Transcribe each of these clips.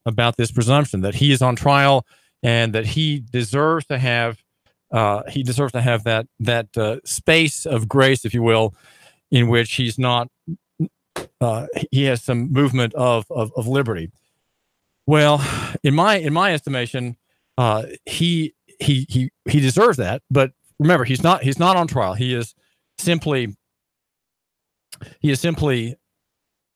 about this presumption that he is on trial and that he deserves to have that space of grace, if you will, in which he's not he has some movement of liberty. Well, in my estimation, he deserves that. But remember, he's not on trial. He is simply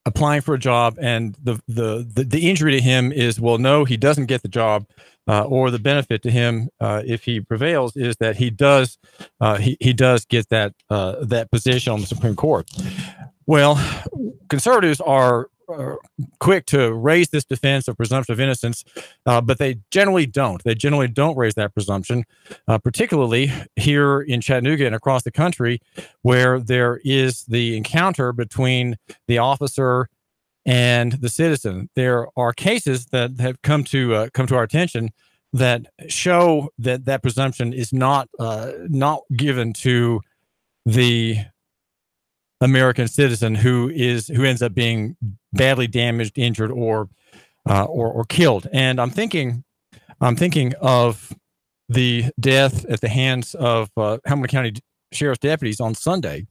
applying for a job, and the injury to him is, well, no, he doesn't get the job, or the benefit to him if he prevails is that he does get that position on the Supreme Court. Well, conservatives are quick to raise this defense of presumption of innocence, but they generally don't. They generally don't raise that presumption, particularly here in Chattanooga and across the country, where there is the encounter between the officer and the citizen. There are cases that have come to our attention that show that presumption is not given to the American citizen who ends up being badly damaged, injured, or killed. And I'm thinking of the death at the hands of Hamilton County Sheriff's deputies on Sunday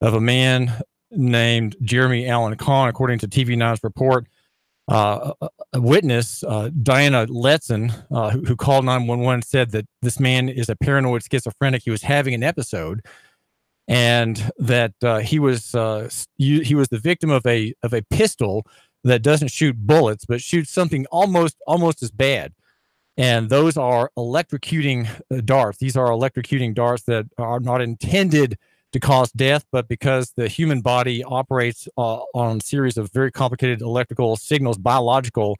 of a man named Jeremy Allen Conn. According to TV9's report, a witness, Diana Letson, who called 911, said that this man is a paranoid schizophrenic. He was having an episode, and that he was the victim of a pistol that doesn't shoot bullets but shoots something almost as bad. And those are electrocuting darts. These are electrocuting darts that are not intended to cause death, but because the human body operates on a series of very complicated electrical signals, biological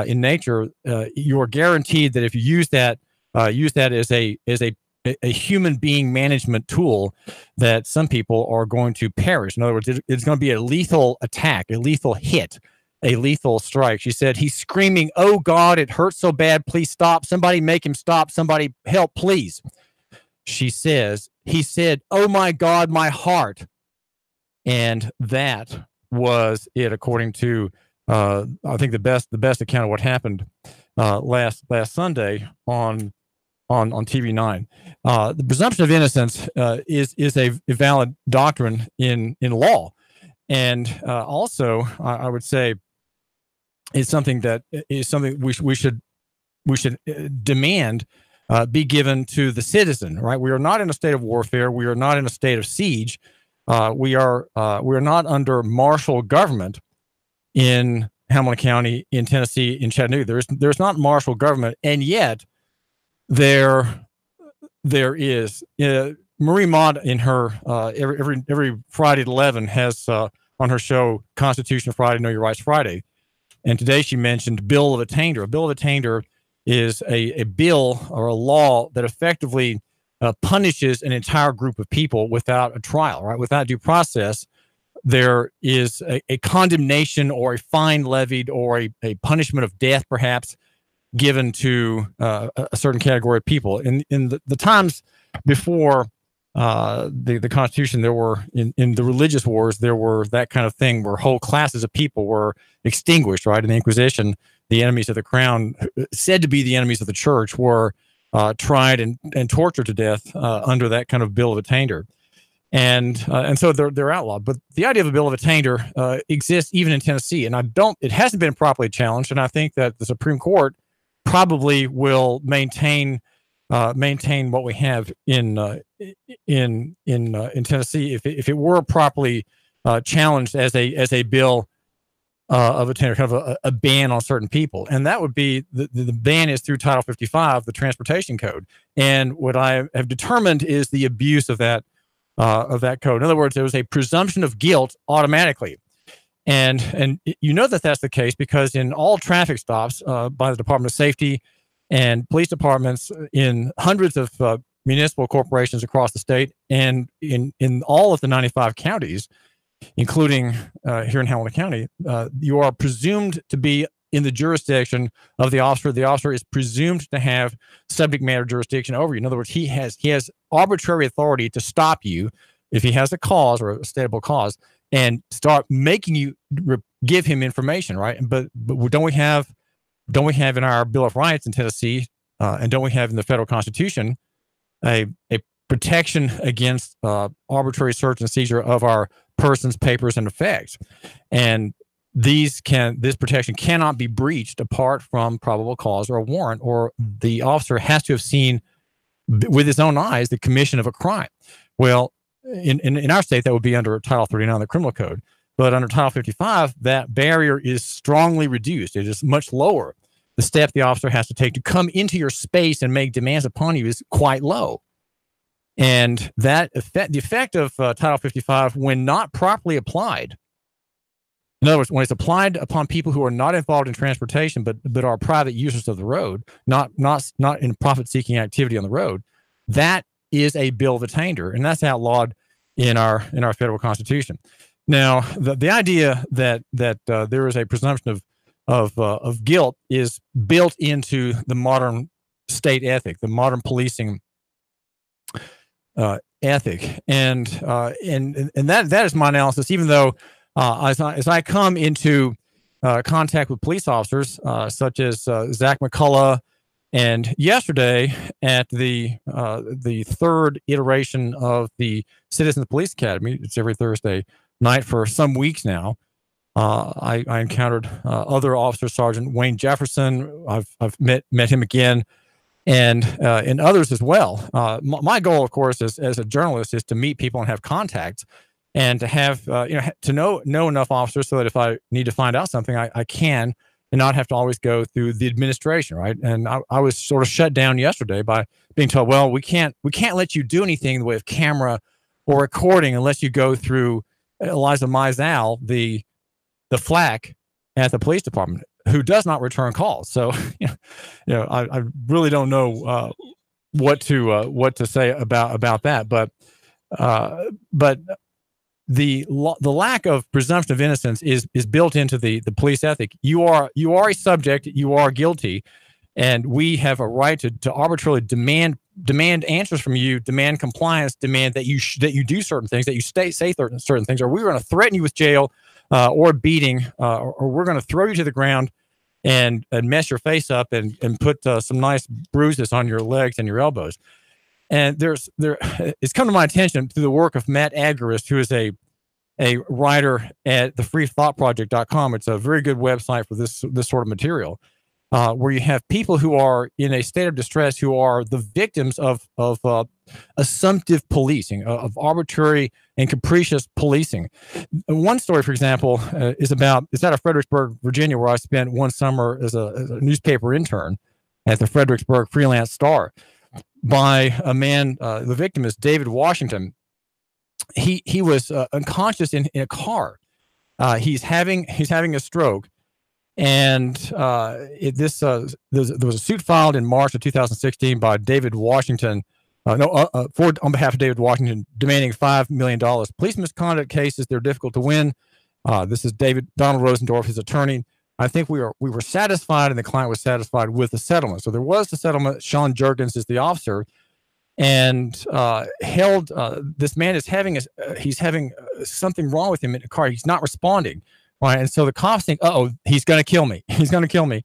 in nature, you are guaranteed that if you use that as a human being management tool, that some people are going to perish. In other words, it's going to be a lethal attack, a lethal hit, a lethal strike. She said, he's screaming, "Oh God, it hurts so bad. Please stop. Somebody make him stop. Somebody help, please." He said, "Oh my God, my heart." And that was it, according to, I think the best account of what happened last Sunday on TV9. The presumption of innocence is a valid doctrine in law, and also I would say it's something that is something we should demand be given to the citizen. Right? We are not in a state of warfare. We are not in a state of siege. We are not under martial government in Hamilton County, in Tennessee, in Chattanooga. There's not martial government, and yet there is. Marie Mott, in her every Friday at 11, has on her show Constitution Friday, Know Your Rights Friday, and today she mentioned Bill of Attainder. A Bill of Attainder is a bill or a law that effectively punishes an entire group of people without a trial, right? Without due process. There is a condemnation or a fine levied or a punishment of death, perhaps, given to a certain category of people. In the times before the Constitution, there were in the religious wars, there were that kind of thing where whole classes of people were extinguished. Right, in the Inquisition, the enemies of the crown, said to be the enemies of the church, were tried and tortured to death under that kind of Bill of Attainder. And so they're outlawed. But the idea of a Bill of Attainder exists even in Tennessee, and it hasn't been properly challenged. And I think that the Supreme Court probably will maintain what we have in Tennessee if it were properly challenged as a bill of attainder, kind of a ban on certain people. And that would be the ban is through Title 55, the Transportation Code. And what I have determined is the abuse of that code. In other words, there was a presumption of guilt automatically. And you know that that's the case because in all traffic stops by the Department of Safety and police departments in hundreds of municipal corporations across the state and in all of the 95 counties, including here in Hamilton County, you are presumed to be in the jurisdiction of the officer. The officer is presumed to have subject matter jurisdiction over you. In other words, he has arbitrary authority to stop you if he has a cause or a stateable cause and start making you give him information, right? But don't we have don't we have in our Bill of Rights in Tennessee, and don't we have in the federal Constitution a protection against arbitrary search and seizure of our persons, papers, and effects? And this protection cannot be breached apart from probable cause or a warrant, or the officer has to have seen with his own eyes the commission of a crime. Well, in our state, that would be under Title 39 of the Criminal Code. But under Title 55, that barrier is strongly reduced. It is much lower. The step the officer has to take to come into your space and make demands upon you is quite low. And the effect of Title 55, when not properly applied, in other words, when it's applied upon people who are not involved in transportation, but are private users of the road, not in profit-seeking activity on the road, that is a bill of attainder, and that's outlawed in our federal Constitution. Now, the idea that there is a presumption of guilt is built into the modern state ethic, the modern policing ethic, and that is my analysis. Even though as I come into contact with police officers such as Zach McCullough, and yesterday at the third iteration of the Citizens Police Academy, it's every Thursday night for some weeks now. I encountered other officer Sergeant Wayne Jefferson. I've met him again, and others as well. My goal, of course, as a journalist, is to meet people and have contacts, and to have to know enough officers so that if I need to find out something, I can, and not have to always go through the administration, right? And I was sort of shut down yesterday by being told, well, we can't let you do anything in the way of camera or recording unless you go through Eliza Mizal, the flack at the police department, who does not return calls. So, I really don't know what to say about that. But the lack of presumption of innocence is built into the police ethic. You are a subject. You are guilty, and we have a right to arbitrarily demand answers from you, demand compliance, demand that you do certain things, that you say certain things, or we're going to threaten you with jail or beating, or we're going to throw you to the ground and mess your face up and put some nice bruises on your legs and your elbows. And it's come to my attention through the work of Matt Agorist, who is a writer at thefreethoughtproject.com. It's a very good website for this sort of material, where you have people who are in a state of distress, who are the victims of assumptive policing, of arbitrary and capricious policing. One story, for example, it's out of Fredericksburg, Virginia, where I spent one summer as a newspaper intern at the Fredericksburg Freelance Star, by a man. The victim is David Washington. He was unconscious in a car. He's having a stroke, and there was a suit filed in March of 2016 by David Washington. On behalf of David Washington, demanding $5 million. Police misconduct cases, they're difficult to win. This is Donald Rosendorf, his attorney. I think we were satisfied, and the client was satisfied with the settlement. So there was the settlement. Sean Juergens is the officer, and held. This man is having something wrong with him in the car. He's not responding, right? And so the cops think, he's going to kill me. He's going to kill me.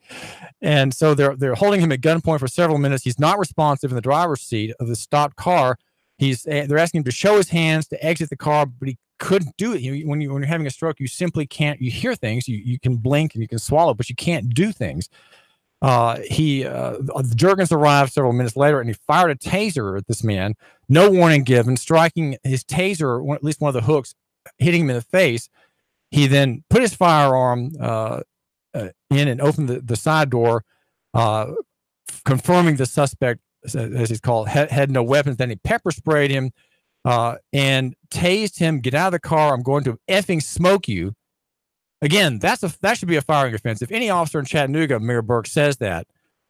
And so they're holding him at gunpoint for several minutes. He's not responsive in the driver's seat of the stopped car. They're asking him to show his hands to exit the car, but he couldn't do it. When you're having a stroke, you simply can't. You hear things, you can blink and you can swallow, but you can't do things. Juergens arrived several minutes later, and he fired a taser at this man. No warning given, striking his taser, at least one of the hooks, hitting him in the face. He then put his firearm in and opened the side door, confirming the suspect, as he's called, had no weapons. Then he pepper sprayed him and tased him. Get out of the car. I'm going to effing smoke you. Again, that should be a firing offense. If any officer in Chattanooga, Mayor Burke, says that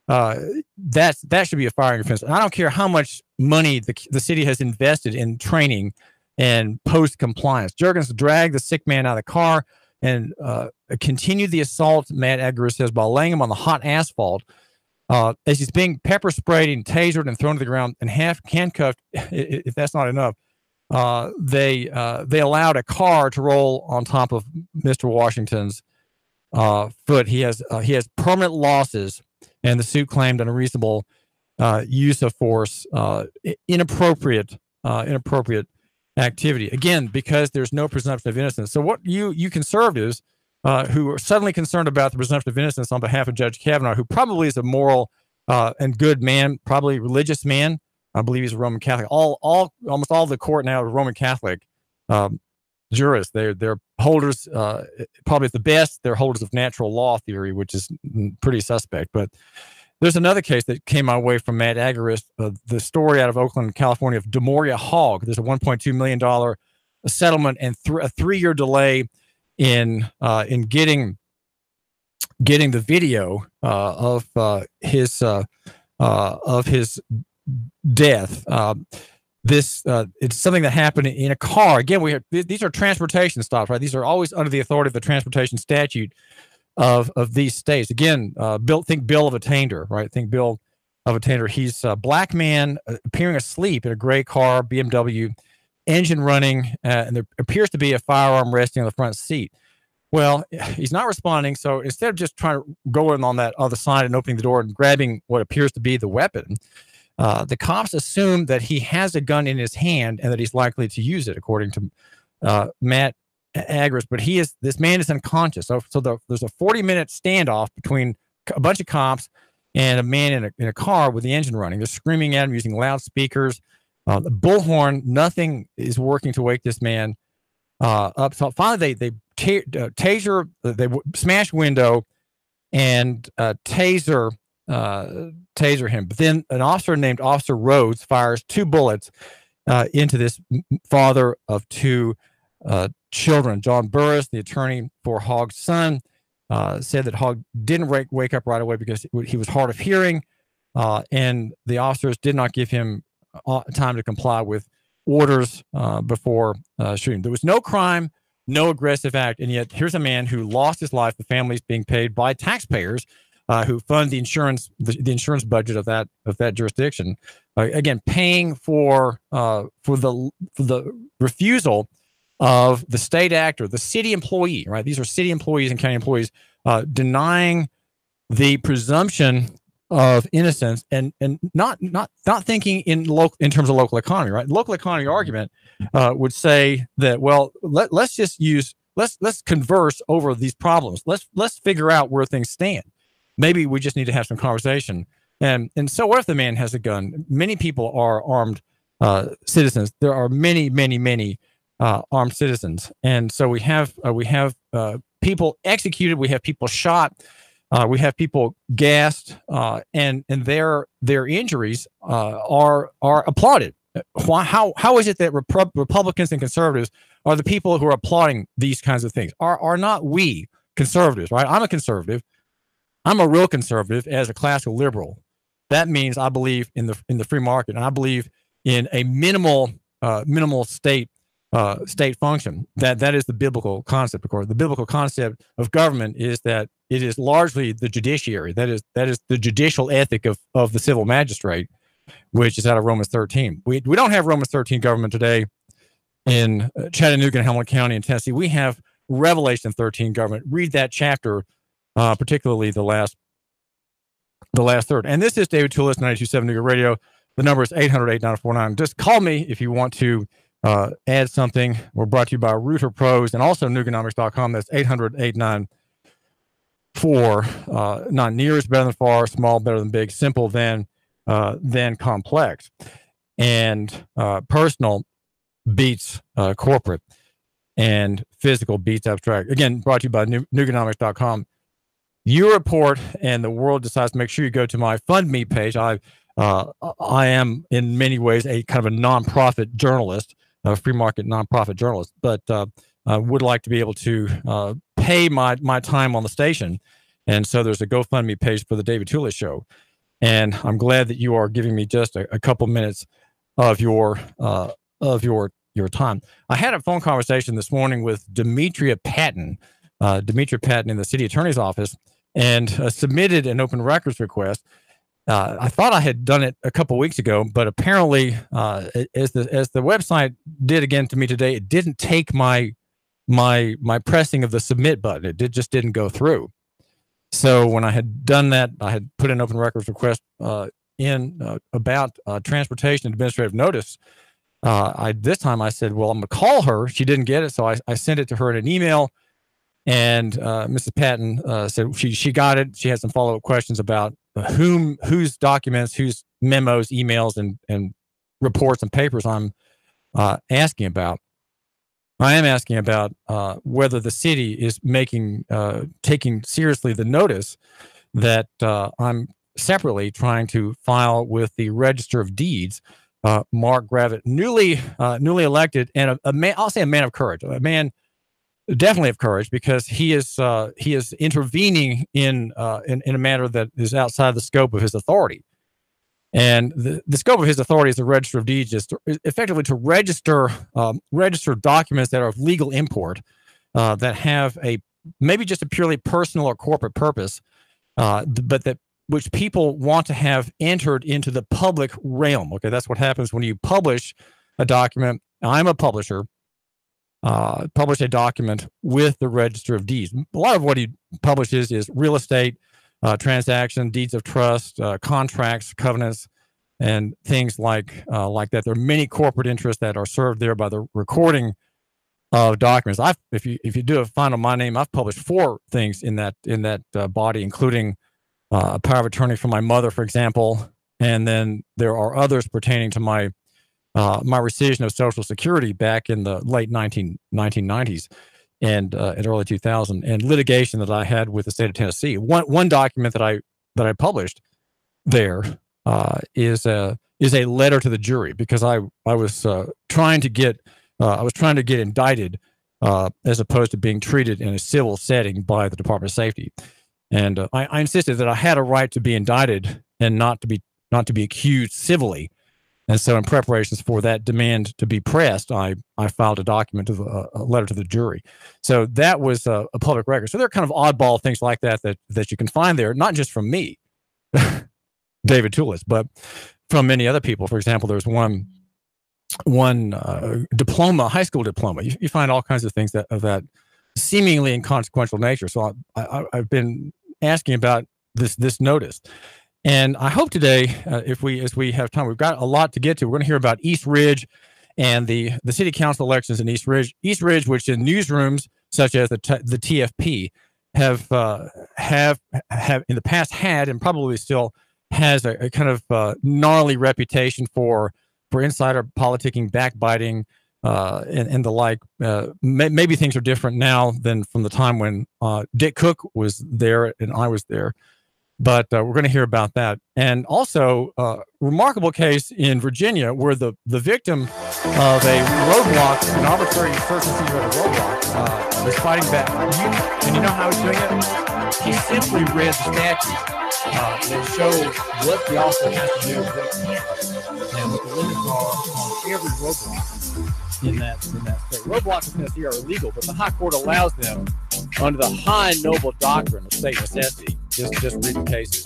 should be a firing offense. And I don't care how much money the city has invested in training and post compliance. Juergens dragged the sick man out of the car and continued the assault, Matt Agorist says, by laying him on the hot asphalt. As he's being pepper sprayed and tasered and thrown to the ground and handcuffed, if that's not enough, they allowed a car to roll on top of Mr. Washington's foot. He has permanent losses, and the suit claimed unreasonable use of force, inappropriate activity. Again, because there's no presumption of innocence. So what you conservatives who are suddenly concerned about the presumption of innocence on behalf of Judge Kavanaugh, who probably is a moral and good man, probably religious man. I believe he's a Roman Catholic. Almost all the court now are Roman Catholic jurists. They're holders, probably at the best, they're holders of natural law theory, which is pretty suspect. But there's another case that came my way from Matt Agarist, the story out of Oakland, California, of Demoria Hogg. There's a $1.2 million settlement and a 3-year delay in getting the video of his death. It's something that happened in a car. Again, these are transportation stops, right? These are always under the authority of the transportation statute of these states. Again, think Bill of Attainder, right? Think Bill of Attainder. He's a black man appearing asleep in a gray car, BMW, engine running, and there appears to be a firearm resting on the front seat. Well, he's not responding. So instead of just trying to go in on that other side and opening the door and grabbing what appears to be the weapon, the cops assume that he has a gun in his hand and that he's likely to use it, according to Matt Agarist. But this man is unconscious. So there's a 40-minute standoff between a bunch of cops and a man in a car with the engine running. They're screaming at him using loudspeakers. The bullhorn, nothing is working to wake this man up. So finally, they taser, they smash window and taser him. But then an officer named Officer Rhodes fires 2 bullets into this father of 2 children. John Burris, the attorney for Hogg's son, said that Hogg didn't wake up right away because he was hard of hearing, and the officers did not give him time to comply with orders before shooting. There was no crime, no aggressive act, and yet here's a man who lost his life. The family's being paid by taxpayers who fund the insurance budget of that jurisdiction. Again, paying for the refusal of the state actor, the city employee, right? These are city employees and county employees denying the presumption of innocence and not thinking in terms of local economy, right? Local economy argument would say that, well, let's converse over these problems. Let's figure out where things stand. Maybe we just need to have some conversation. And so what if the man has a gun? Many people are armed citizens. There are many armed citizens, and so we have people executed. We have people shot. We have people gassed, and their injuries are applauded. How is it that Republicans and conservatives are the people who are applauding these kinds of things? Are not we conservatives, right? I'm a conservative. I'm a real conservative as a classical liberal. That means I believe in the free market, and I believe in a minimal state function. That is the biblical concept. Of course, the biblical concept of government is that it is largely the judiciary. That is the judicial ethic of the civil magistrate, which is out of Romans 13. We don't have Romans 13 government today in Chattanooga and Hamilton County in Tennessee. We have Revelation 13 government. Read that chapter, particularly the last third. And this is David Toulis, 92.7 Nooga Radio. The number is 800-8949. Just call me if you want to add something. We're brought to you by Rooter Pros and also Nooganomics.com. That's 800-894. Not near is better than far, small better than big, simple than complex, and personal beats corporate, and physical beats abstract. Again, brought to you by Nooganomics.com. You report, and the world decides to make sure you go to my Fund Me page. I am in many ways a kind of a nonprofit journalist, a free market nonprofit journalist, but I would like to be able to pay my time on the station. And so there's a GoFundMe page for the David Toulis Show. And I'm glad that you are giving me just a couple minutes of your time. I had a phone conversation this morning with Demetria Patton in the city attorney's office, and submitted an open records request. I thought I had done it a couple weeks ago, but apparently, as the website did again to me today, it didn't take my my pressing of the submit button. It just didn't go through. So when I had done that, I had put an open records request about transportation administrative notice. This time I said, well, I'm going to call her. She didn't get it, so I sent it to her in an email. And Mrs. Patton said she got it. She had some follow-up questions about whose documents, whose memos, emails, and reports and papers I'm asking about. I am asking about whether the city is taking seriously the notice that I'm separately trying to file with the Register of Deeds. Mark Gravitt, newly elected, and a man, I'll say a man of courage, a man definitely of courage, because he is intervening in a manner that is outside the scope of his authority. And the scope of his authority as the Register of Deeds is effectively to register documents that are of legal import, that have maybe just a purely personal or corporate purpose, but which people want to have entered into the public realm. Okay, that's what happens when you publish a document. I'm a publisher. Publish a document with the Register of Deeds. A lot of what he publishes is real estate transaction, deeds of trust, contracts, covenants, and things like that. There are many corporate interests that are served there by the recording of documents. If you do a find on my name, I've published 4 things in that body, including a power of attorney for my mother, for example, and then there are others pertaining to my rescission of Social Security back in the late 1990s and in early 2000, and litigation that I had with the state of Tennessee. One document that I published there is a letter to the jury, because I was trying to get indicted as opposed to being treated in a civil setting by the Department of Safety, and I insisted that I had a right to be indicted and not to be accused civilly. And so in preparations for that demand to be pressed, I filed a document, a letter to the jury. So that was a public record. So there are kind of oddball things like that you can find there, not just from me, David Toulis, but from many other people. For example, there's one diploma, high school diploma. You find all kinds of things of that seemingly inconsequential nature. So I've been asking about this notice. And I hope today, as we have time, we've got a lot to get to. We're going to hear about East Ridge and the city council elections in East Ridge. East Ridge, which in newsrooms such as the TFP have in the past had, and probably still has, a kind of gnarly reputation for insider politicking, backbiting, and the like. Maybe things are different now than from the time when Dick Cook was there and I was there. But we're going to hear about that. And also a remarkable case in Virginia where the victim of a roadblock, an arbitrary search and seizure of a roadblock, was fighting back. And you know how he's doing it? He simply read the statute that shows what the officer has to do and what the limits are on every roadblock in that state. Roadblocks in Tennessee are illegal, but the high court allows them under the high and noble doctrine of state necessity. Just read the cases.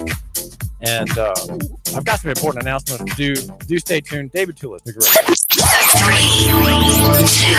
And I've got some important announcements. Do stay tuned. David Toulis, the great. 3, 2,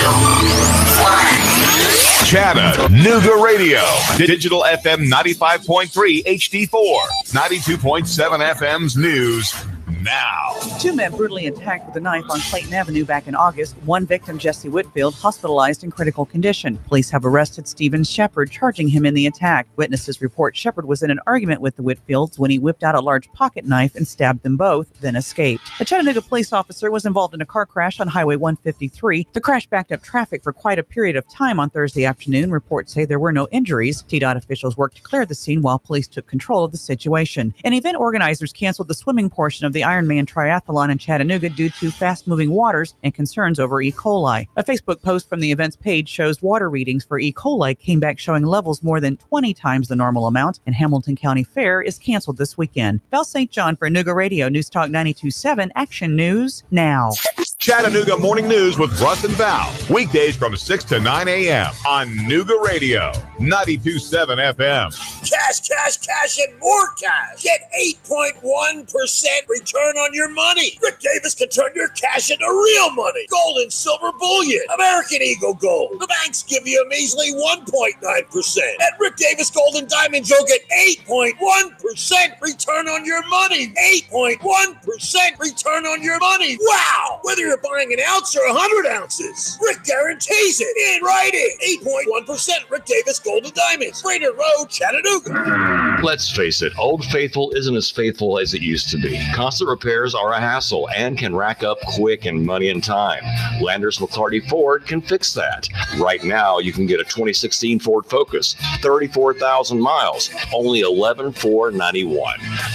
1. Chattanooga Radio. Digital FM 95.3 HD4. 92.7 FM's news. Now. 2 men brutally attacked with a knife on Clayton Avenue back in August. One victim, Jesse Whitfield, hospitalized in critical condition. Police have arrested Stephen Shepard, charging him in the attack. Witnesses report Shepard was in an argument with the Whitfields when he whipped out a large pocket knife and stabbed them both, then escaped. A Chattanooga police officer was involved in a car crash on Highway 153. The crash backed up traffic for quite a period of time on Thursday afternoon. Reports say there were no injuries. TDOT officials worked to clear the scene while police took control of the situation. And event organizers canceled the swimming portion of the Ironman triathlon in Chattanooga due to fast-moving waters and concerns over E. coli. A Facebook post from the event's page shows water readings for E. coli came back showing levels more than 20 times the normal amount, and Hamilton County Fair is canceled this weekend. Val St. John for Chattanooga Radio, News Talk 92.7, Action News now. Chattanooga Morning News with Russ and Val. Weekdays from 6 to 9 a.m. on Nooga Radio, 92.7 FM. Cash, cash, cash, and more cash. Get 8.1% return on your money. Rick Davis can turn your cash into real money. Gold and silver bullion. American Eagle Gold. The banks give you a measly 1.9%. At Rick Davis Gold and Diamonds, you'll get 8.1% return on your money. 8.1% return on your money. Wow! Whether you're buying an ounce or 100 ounces, Rick guarantees it in writing. 8.1% Rick Davis Gold and Diamonds. Raider Road, Chattanooga. Let's face it, Old Faithful isn't as faithful as it used to be. Constant repairs are a hassle and can rack up quick in money and time. Landers McClarty Ford can fix that. Right now, you can get a 2016 Ford Focus, 34,000 miles, only $11,491.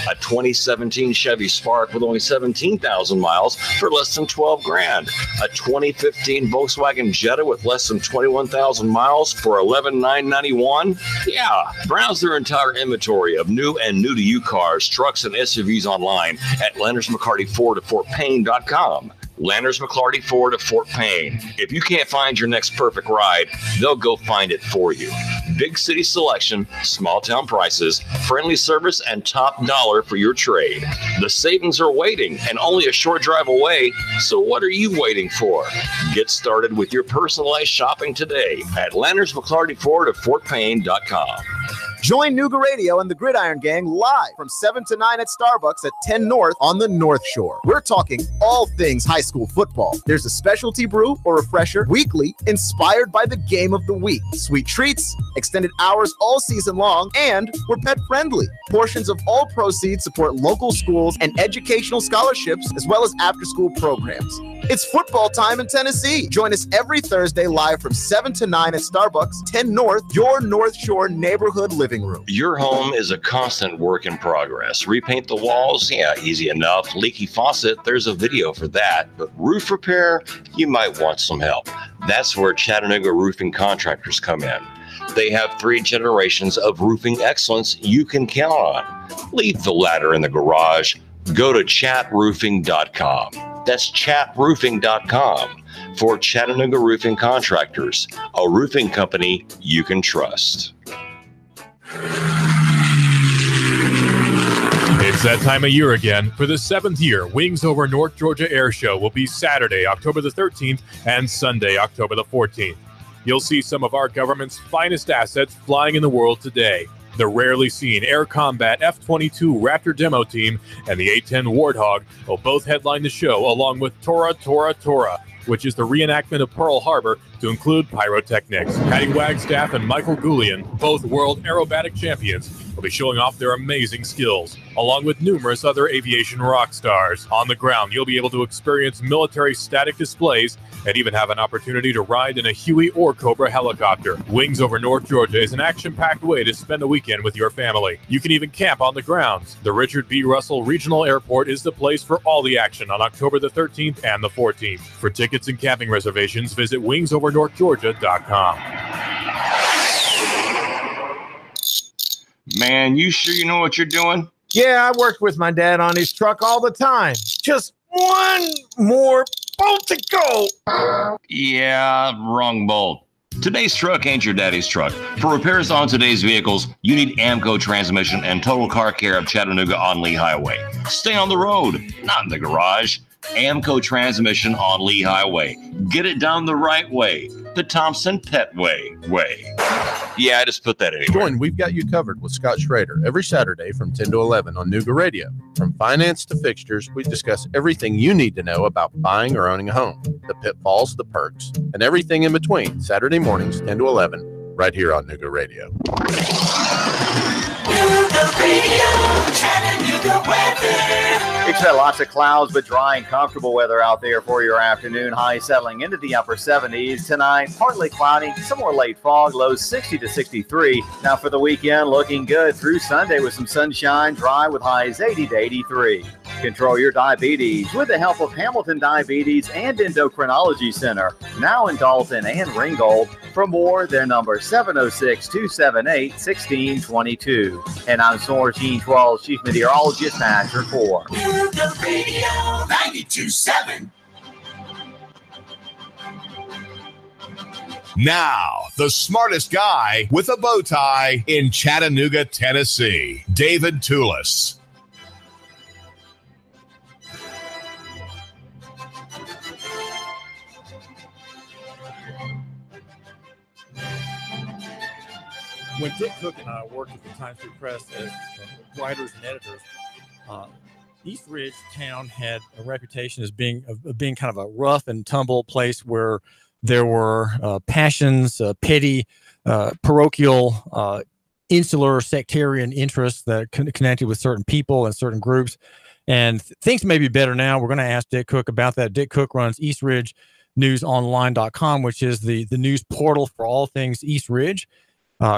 A 2017 Chevy Spark with only 17,000 miles for less than $12,000. A 2015 Volkswagen Jetta with less than 21,000 miles for $11,991. Yeah, browse their entire inventory of new and new-to-you cars, trucks, and SUVs online at Landers McClarty Ford of FortPayne.com. Landers McClarty Ford of Fort Payne. If you can't find your next perfect ride, they'll go find it for you. Big city selection, small town prices, friendly service, and top dollar for your trade. The savings are waiting and only a short drive away, so what are you waiting for? Get started with your personalized shopping today at Landers McClarty Ford of FortPayne.com. Join Nooga Radio and the Gridiron Gang live from 7 to 9 at Starbucks at 10 North on the North Shore. We're talking all things high school football. There's a specialty brew or refresher weekly inspired by the game of the week. Sweet treats, extended hours all season long, and we're pet friendly. Portions of all proceeds support local schools and educational scholarships as well as after-school programs. It's football time in Tennessee. Join us every Thursday live from 7 to 9 at Starbucks, 10 North, your North Shore neighborhood living room. Your home is a constant work in progress. Repaint the walls? Yeah, easy enough. Leaky faucet? There's a video for that. But roof repair? You might want some help. That's where Chattanooga Roofing Contractors come in. They have 3 generations of roofing excellence you can count on. Leave the ladder in the garage. Go to chatroofing.com. That's chatroofing.com for Chattanooga Roofing Contractors, a roofing company you can trust. It's that time of year again. For the 7th year, Wings Over North Georgia Air Show will be Saturday, October the 13th and Sunday, October the 14th. You'll see some of our government's finest assets flying in the world today. The rarely seen Air Combat F-22 Raptor demo team and the A-10 Warthog will both headline the show, along with Tora, which is the reenactment of Pearl Harbor to include pyrotechnics. Patty Wagstaff and Michael Goulian, both world aerobatic champions, will be showing off their amazing skills, along with numerous other aviation rock stars. On the ground, you'll be able to experience military static displays and even have an opportunity to ride in a Huey or Cobra helicopter. Wings Over North Georgia is an action-packed way to spend a weekend with your family. You can even camp on the grounds. The Richard B. Russell Regional Airport is the place for all the action on October the 13th and the 14th. For tickets and camping reservations, visit wingsovernorthgeorgia.com. Man, you sure you know what you're doing? Yeah, I worked with my dad on his truck all the time. Just one more bolt to go. Yeah, wrong bolt. Today's truck ain't your daddy's truck. For repairs on today's vehicles, you need Amco Transmission and Total Car Care of Chattanooga on Lee Highway. Stay on the road, not in the garage. Amco Transmission on Lee Highway. Get it done the right way. The Thompson Pet Way. Yeah, I just put that anywhere. Join We've Got You Covered with Scott Schrader every Saturday from 10 to 11 on Nooga Radio. From finance to fixtures, we discuss everything you need to know about buying or owning a home, the pitfalls, the perks, and everything in between. Saturday mornings, 10 to 11, right here on Nooga Radio. Nooga Radio, Chattanooga weather. Expect lots of clouds, but dry and comfortable weather out there for your afternoon. High settling into the upper 70s. Tonight, partly cloudy, some more late fog, lows 60 to 63. Now for the weekend, looking good through Sunday with some sunshine, dry with highs 80 to 83. Control your diabetes with the help of Hamilton Diabetes and Endocrinology Center, now in Dalton and Ringgold. For more, their number 706-278-1622. And I'm Soar Gene 12, Chief Meteorologist, National 4. Nooga Radio 92.7. Now, the smartest guy with a bow tie in Chattanooga, Tennessee, David Toulis. When Dick Cook and I worked at the Times Free Press as writers and editors, East Ridge town had a reputation as being kind of a rough and tumble place where there were passions, petty, parochial, insular, sectarian interests that connected with certain people and certain groups. And things may be better now. We're going to ask Dick Cook about that. Dick Cook runs EastRidgeNewsOnline.com, which is the news portal for all things East Ridge.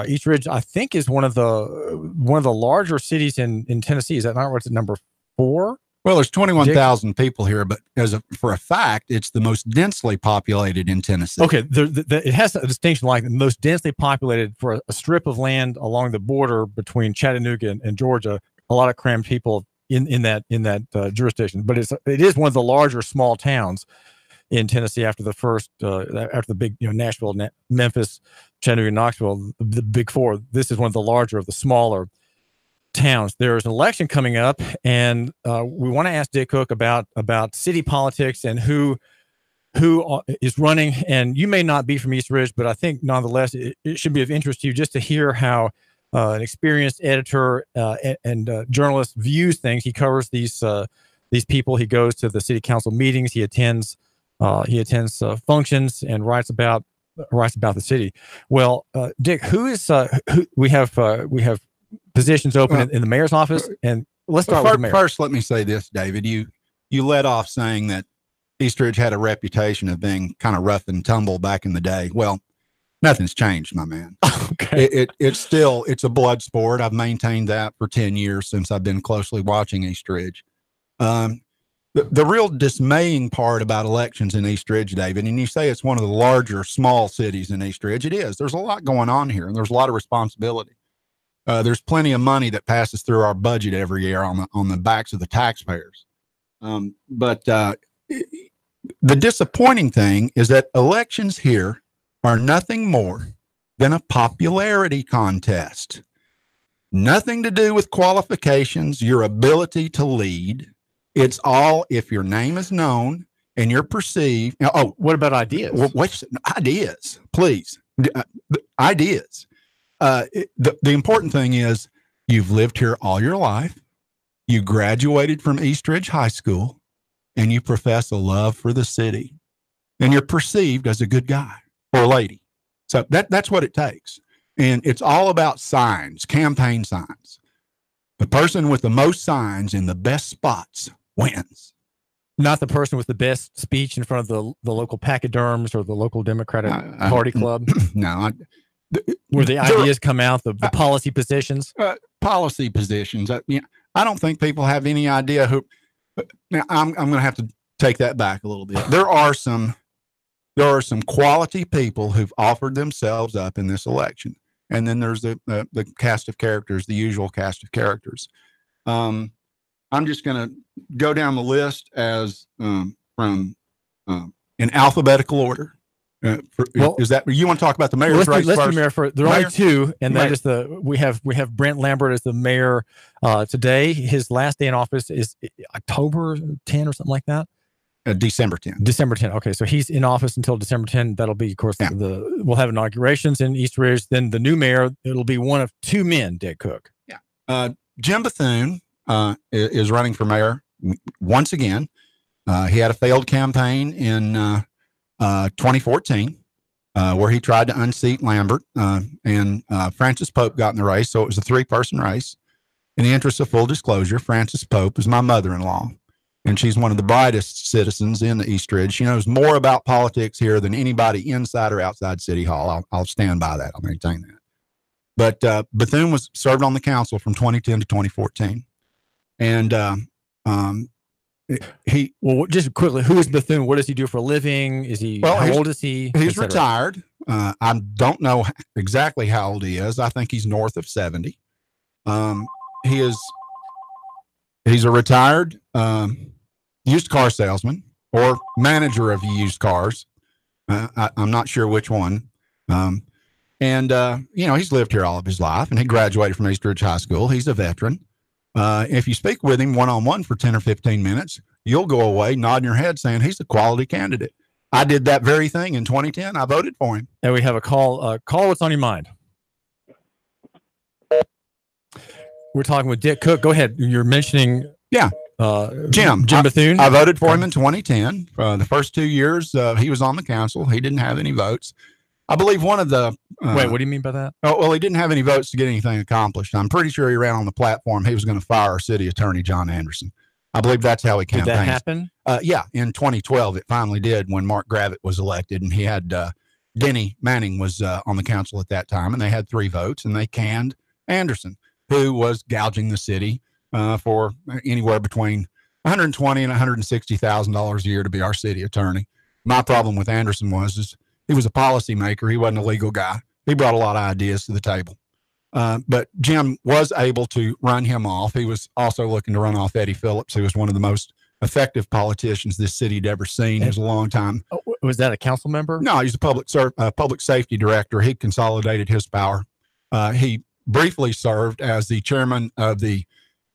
East Ridge, I think, is one of the larger cities in Tennessee. Is that not what's at number 4? Well, there's 21,000 people here, but for a fact, it's the most densely populated in Tennessee. Okay, it has a distinction like the most densely populated for a strip of land along the border between Chattanooga and Georgia. A lot of crammed people in that jurisdiction, but it is one of the larger small towns in Tennessee after the big Nashville, Memphis, Chattanooga, Knoxville, the big 4. This is one of the larger of the smaller towns. There's an election coming up, and we want to ask Dick Cook about city politics and who is running. And you may not be from East Ridge, but I think nonetheless it should be of interest to you just to hear how an experienced editor and journalist views things. He covers these people. He goes to the city council meetings. He attends functions and writes about the city. Well, Dick, who we have positions open in the mayor's office, and let's start with the mayor. First, let me say this, David. You led off saying that East Ridge had a reputation of being kind of rough and tumble back in the day. Well, nothing's changed, my man. Okay. It's a blood sport. I've maintained that for 10 years since I've been closely watching East Ridge. The real dismaying part about elections in East Ridge, David, and you say it's one of the larger small cities in East Ridge. It is. There's a lot going on here, and there's a lot of responsibility. There's plenty of money that passes through our budget every year on the backs of the taxpayers. But the disappointing thing is that elections here are nothing more than a popularity contest. Nothing to do with qualifications, your ability to lead. It's all if your name is known and you're perceived. Oh, what about ideas? Well, ideas, please. Ideas. The important thing is you've lived here all your life. You graduated from East Ridge High School, and you profess a love for the city, and you're perceived as a good guy or lady. So that's what it takes. And it's all about signs, campaign signs. The person with the most signs in the best spots wins. Not the person with the best speech in front of the local pachyderms or the local Democratic Party club. No. Where the ideas come out, the policy positions. Policy positions. I don't think people have any idea who. Now, I'm going to have to take that back a little bit. There are some quality people who've offered themselves up in this election, and then there's the cast of characters, the usual cast of characters. I'm just going to go down the list as from in alphabetical order. Is that you want to talk about the mayor's race let's first? do mayor first. There are only 2, and that is we have Brent Lambert as the mayor today. His last day in office is October 10 or something like that. December 10. December 10. Okay, so he's in office until December 10. That'll be, of course, we'll have inaugurations in East Ridge. Then the new mayor, it'll be one of 2 men, Dick Cook. Yeah. Jim Bethune is running for mayor once again. He had a failed campaign in 2014 where he tried to unseat Lambert, and Frances Pope got in the race. So it was a 3-person race. In the interest of full disclosure, Frances Pope is my mother-in-law, and she's one of the brightest citizens in the East Ridge. She knows more about politics here than anybody inside or outside City Hall. I'll stand by that. I'll maintain that. But Bethune served on the council from 2010 to 2014. And just quickly, who is Bethune? What does he do for a living? How old is he? He's retired. I don't know exactly how old he is. I think he's north of 70. He's a retired used car salesman or manager of used cars. I'm not sure which one. He's lived here all of his life, and he graduated from East Ridge High School. He's a veteran. If you speak with him one-on-one for 10 or 15 minutes, you'll go away nodding your head saying he's a quality candidate. I did that very thing in 2010. I voted for him. And we have a call. Call what's on your mind. We're talking with Dick Cook. Go ahead. You're mentioning Jim Bethune. I voted for him in 2010. The first 2 years he was on the council. He didn't have any votes. I believe one of the wait, what do you mean by that? Oh, well, he didn't have any votes to get anything accomplished. I'm pretty sure he ran on the platform he was going to fire our city attorney, John Anderson. I believe that's how he campaigned. Did that happen? Yeah, in 2012, it finally did when Mark Gravitt was elected, and he had Denny Manning was on the council at that time, and they had 3 votes, and they canned Anderson, who was gouging the city for anywhere between $120,000 and $160,000 a year to be our city attorney. My problem with Anderson was he was a policymaker. He wasn't a legal guy. He brought a lot of ideas to the table. But Jim was able to run him off. He was also looking to run off Eddie Phillips, who was one of the most effective politicians this city had ever seen. He was a long time. Was that a council member? No, he's a public safety director. He consolidated his power. He briefly served as the chairman of the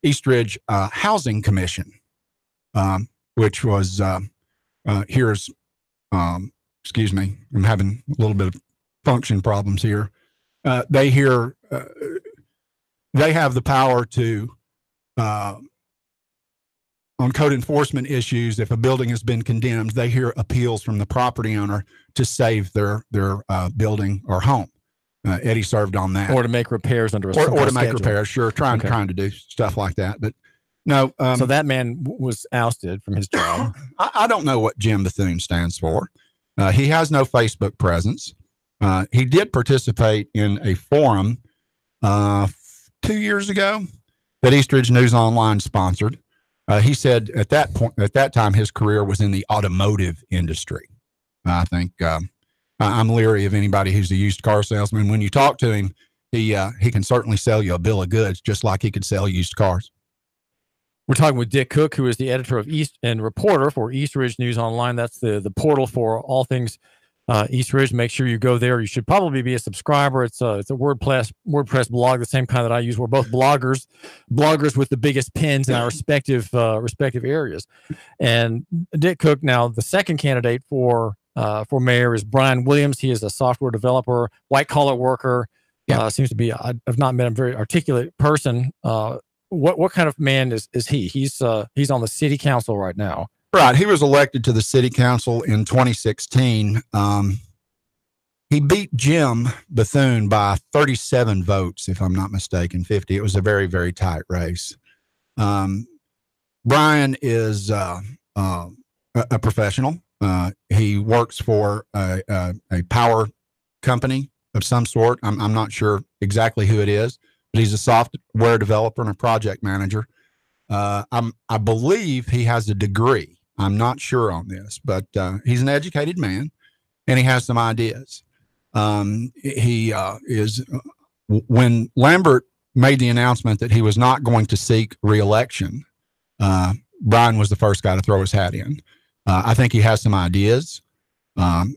East Ridge Housing Commission, which was excuse me, I'm having a little bit of function problems here. They have the power to, on code enforcement issues, if a building has been condemned, they hear appeals from the property owner to save their building or home. Eddie served on that. Or to make repairs under a or to make repairs, sure, trying to do stuff like that. But no. So that man was ousted from his job. I don't know what Jim Bethune stands for. He has no Facebook presence. He did participate in a forum 2 years ago that East Ridge News Online sponsored. He said at that time, his career was in the automotive industry. I think I'm leery of anybody who's a used car salesman. When you talk to him, he can certainly sell you a bill of goods, just like he could sell used cars. We're talking with Dick Cook, who is the editor of and reporter for East Ridge News Online. That's the portal for all things East Ridge. Make sure you go there. You should probably be a subscriber. It's a WordPress blog, the same kind that I use. We're both bloggers with the biggest pins in our respective areas. And Dick Cook, now the second candidate for mayor is Brian Williams. He is a software developer, white collar worker. Seems to be. I've not met a very articulate person. What kind of man is he? He's on the city council right now. Right. He was elected to the city council in 2016. He beat Jim Bethune by 37 votes, if I'm not mistaken, 50. It was a very, very tight race. Brian is a professional. He works for a power company of some sort. I'm not sure exactly who it is, but he's a software developer and a project manager. I believe he has a degree. I'm not sure on this, but he's an educated man, and he has some ideas. He is when Lambert made the announcement that he was not going to seek re-election, Brian was the first guy to throw his hat in. I think he has some ideas.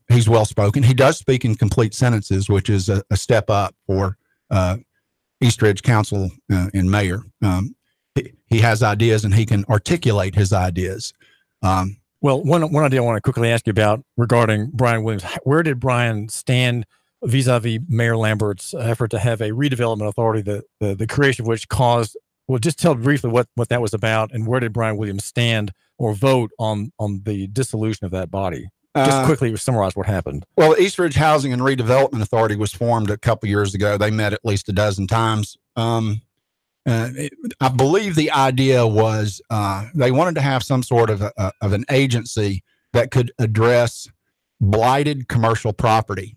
He's well-spoken. He does speak in complete sentences, which is a step up for East Ridge Council and mayor. He has ideas, and he can articulate his ideas. Well, one idea I want to quickly ask you about regarding Brian Williams. Where did Brian stand vis-a-vis Mayor Lambert's effort to have a redevelopment authority, the creation of which caused, well, just tell briefly what that was about, and where did Brian Williams stand or vote on the dissolution of that body? Just quickly summarize what happened. Well, the East Ridge Housing and Redevelopment Authority was formed a couple years ago. They met at least a dozen times. I believe the idea was they wanted to have some sort of an agency that could address blighted commercial property.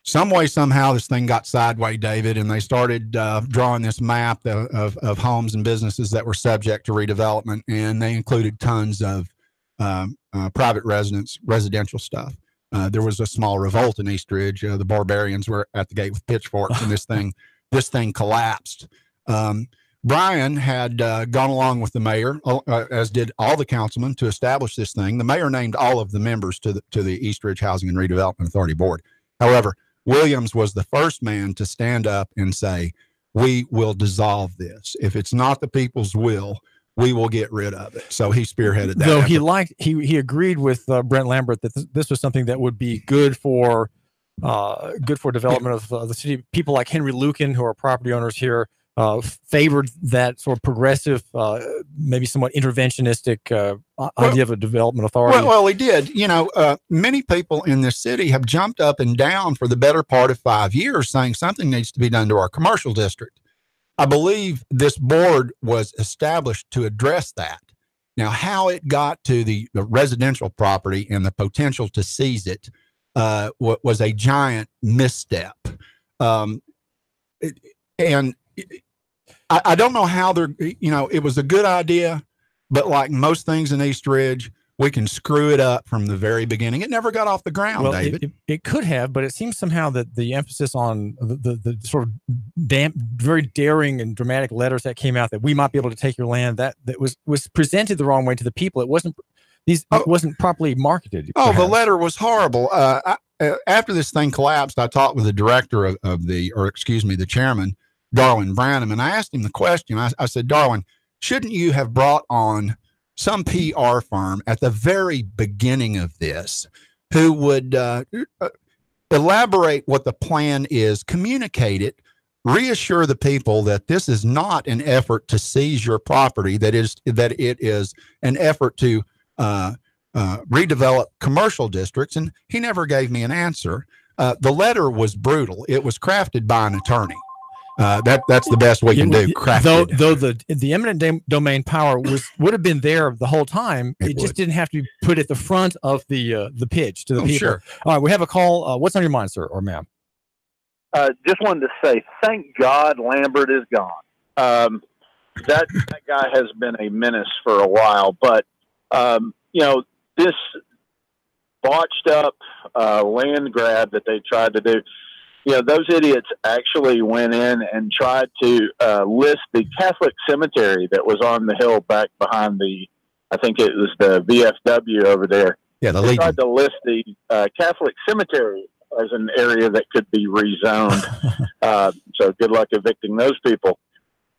Some way, somehow, this thing got sideways, David, and they started drawing this map of homes and businesses that were subject to redevelopment, and they included tons of private residential stuff. There was a small revolt in East Ridge. The barbarians were at the gate with pitchforks, and this thing collapsed. Brian had gone along with the mayor, as did all the councilmen, to establish this thing. The mayor named all of the members to the East Ridge Housing and Redevelopment Authority board. However, Williams was the first man to stand up and say, we will dissolve this. If it's not the people's will, we will get rid of it. So he spearheaded that. Though effort. he agreed with Brent Lambert that this was something that would be good for development of the city. People like Henry Lucan, who are property owners here, favored that sort of progressive, maybe somewhat interventionistic idea of a development authority. Well, he did. Many people in this city have jumped up and down for the better part of 5 years saying something needs to be done to our commercial district. I believe this board was established to address that. Now, how it got to the residential property and the potential to seize it was a giant misstep. I don't know how it was a good idea, but like most things in East Ridge, we can screw it up from the very beginning. It never got off the ground, well, David. It could have, but it seems somehow that the emphasis on the sort of very daring and dramatic letters that came out that we might be able to take your land, that was presented the wrong way to the people. It wasn't properly marketed. Oh, the letter was horrible. After this thing collapsed, I talked with the director the chairman, Darwin Branham, and I asked him the question. I said, Darwin, shouldn't you have brought on some PR firm at the very beginning of this who would elaborate what the plan is, communicate it, reassure the people that this is not an effort to seize your property, that it is an effort to redevelop commercial districts? And he never gave me an answer. The letter was brutal. It was crafted by an attorney. That's the best we can do. Though the eminent domain power would have been there the whole time. It just didn't have to be put at the front of the pitch to the people. Sure. All right, we have a call. What's on your mind, sir or ma'am? Just wanted to say, thank God Lambert is gone. That guy has been a menace for a while, but this botched up land grab that they tried to do. Those idiots actually went in and tried to list the Catholic cemetery that was on the hill back behind I think it was the VFW over there. Yeah, they tried to list the Catholic cemetery as an area that could be rezoned. So good luck evicting those people.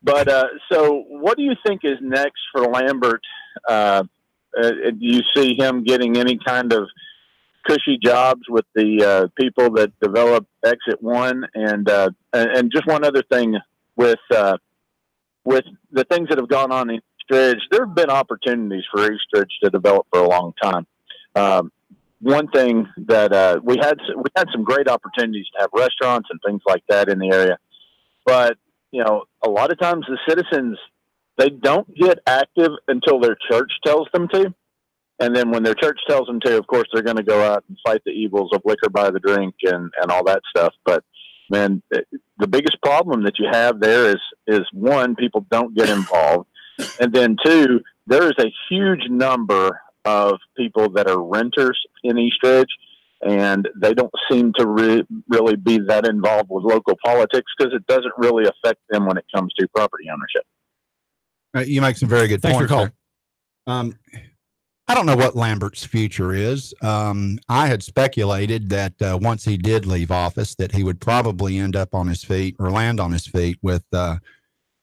But so what do you think is next for Lambert? Do you see him getting any kind of cushy jobs with the people that develop Exit 1? And just one other thing with the things that have gone on in East Ridge, there have been opportunities for East Ridge to develop for a long time. One thing that we had some great opportunities to have restaurants and things like that in the area, but a lot of times the citizens, they don't get active until their church tells them to. And then when their church tells them to, of course, they're going to go out and fight the evils of liquor by the drink and all that stuff. But, man, the biggest problem that you have there is one, people don't get involved. And then two, there is a huge number of people that are renters in East Ridge, and they don't seem to really be that involved with local politics because it doesn't really affect them when it comes to property ownership. You make some very good Thanks points. for There. I don't know what Lambert's future is. I had speculated that once he did leave office, that he would probably end up on his feet or land on his feet with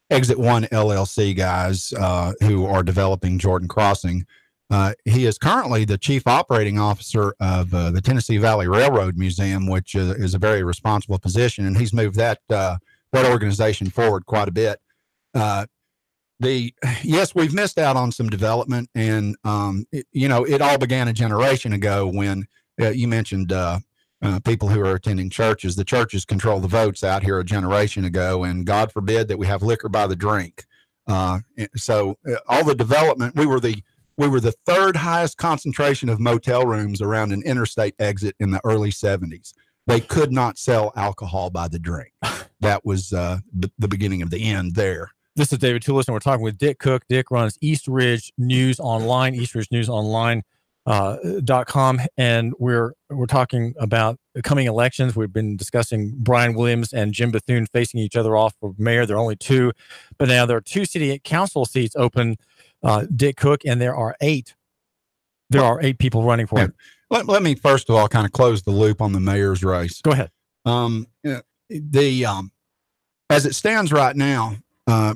Exit 1 LLC guys who are developing Jordan Crossing. He is currently the chief operating officer of the Tennessee Valley Railroad Museum, which is a very responsible position, and he's moved that organization forward quite a bit. Yes, we've missed out on some development, and it all began a generation ago when you mentioned people who are attending churches. The churches control the votes out here a generation ago, and God forbid that we have liquor by the drink. So all the development, we were the third highest concentration of motel rooms around an interstate exit in the early 70s. They could not sell alcohol by the drink. That was the beginning of the end there. This is David Toulis, and we're talking with Dick Cook. Dick runs East Ridge News Online, eastridgenewsonline.com, and we're talking about the coming elections. We've been discussing Brian Williams and Jim Bethune facing each other off for mayor. There are only two, but now there are 2 city council seats open, Dick Cook, and there are 8. There are 8 people running for it. Let me first of all kind of close the loop on the mayor's race. Go ahead. As it stands right now,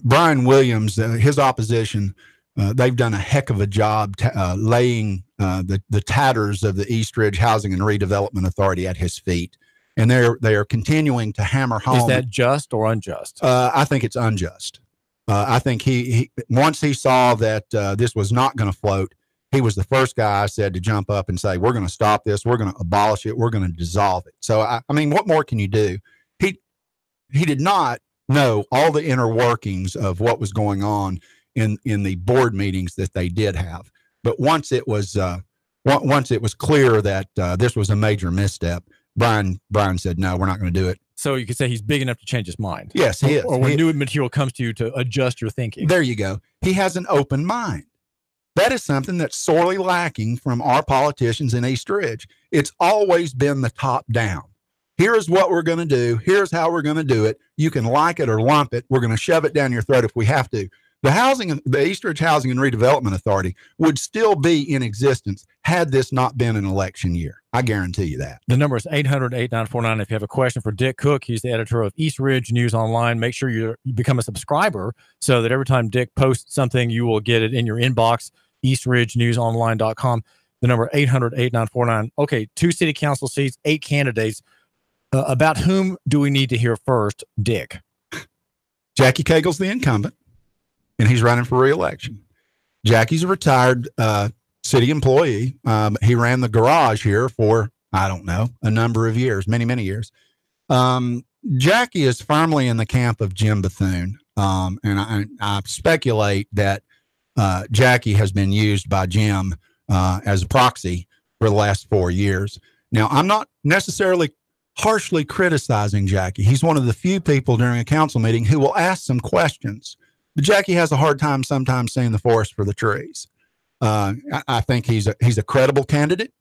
Brian Williams, his opposition, they've done a heck of a job laying the tatters of the East Ridge Housing and Redevelopment Authority at his feet. And they are continuing to hammer home. Is that just or unjust? I think it's unjust. I think he once he saw that this was not going to float, he was the first guy I said to jump up and say, we're going to stop this. We're going to abolish it. We're going to dissolve it. So, I mean, what more can you do? He did not know all the inner workings of what was going on in the board meetings that they did have. But once it was clear that this was a major misstep, Brian said, no, we're not going to do it. So you could say he's big enough to change his mind. Yes, he is. Or when new material comes to you to adjust your thinking. There you go. He has an open mind. That is something that's sorely lacking from our politicians in East Ridge. It's always been the top down. Here's what we're going to do. Here's how we're going to do it. You can like it or lump it. We're going to shove it down your throat if we have to. The East Ridge Housing and Redevelopment Authority would still be in existence had this not been an election year. I guarantee you that. The number is 800-8949. If you have a question for Dick Cook, he's the editor of East Ridge News Online. Make sure you become a subscriber so that every time Dick posts something, you will get it in your inbox, eastridgenewsonline.com. The number 800-8949. Okay, 2 city council seats, 8 candidates. About whom do we need to hear first, Dick? Jackie Cagle's the incumbent, and he's running for re-election. Jackie's a retired city employee. He ran the garage here for, I don't know, a number of years, many, many years. Jackie is firmly in the camp of Jim Bethune, and I speculate that Jackie has been used by Jim as a proxy for the last 4 years. Now, I'm not necessarily harshly criticizing Jackie. He's one of the few people during a council meeting who will ask some questions. But Jackie has a hard time sometimes seeing the forest for the trees. I think he's a credible candidate.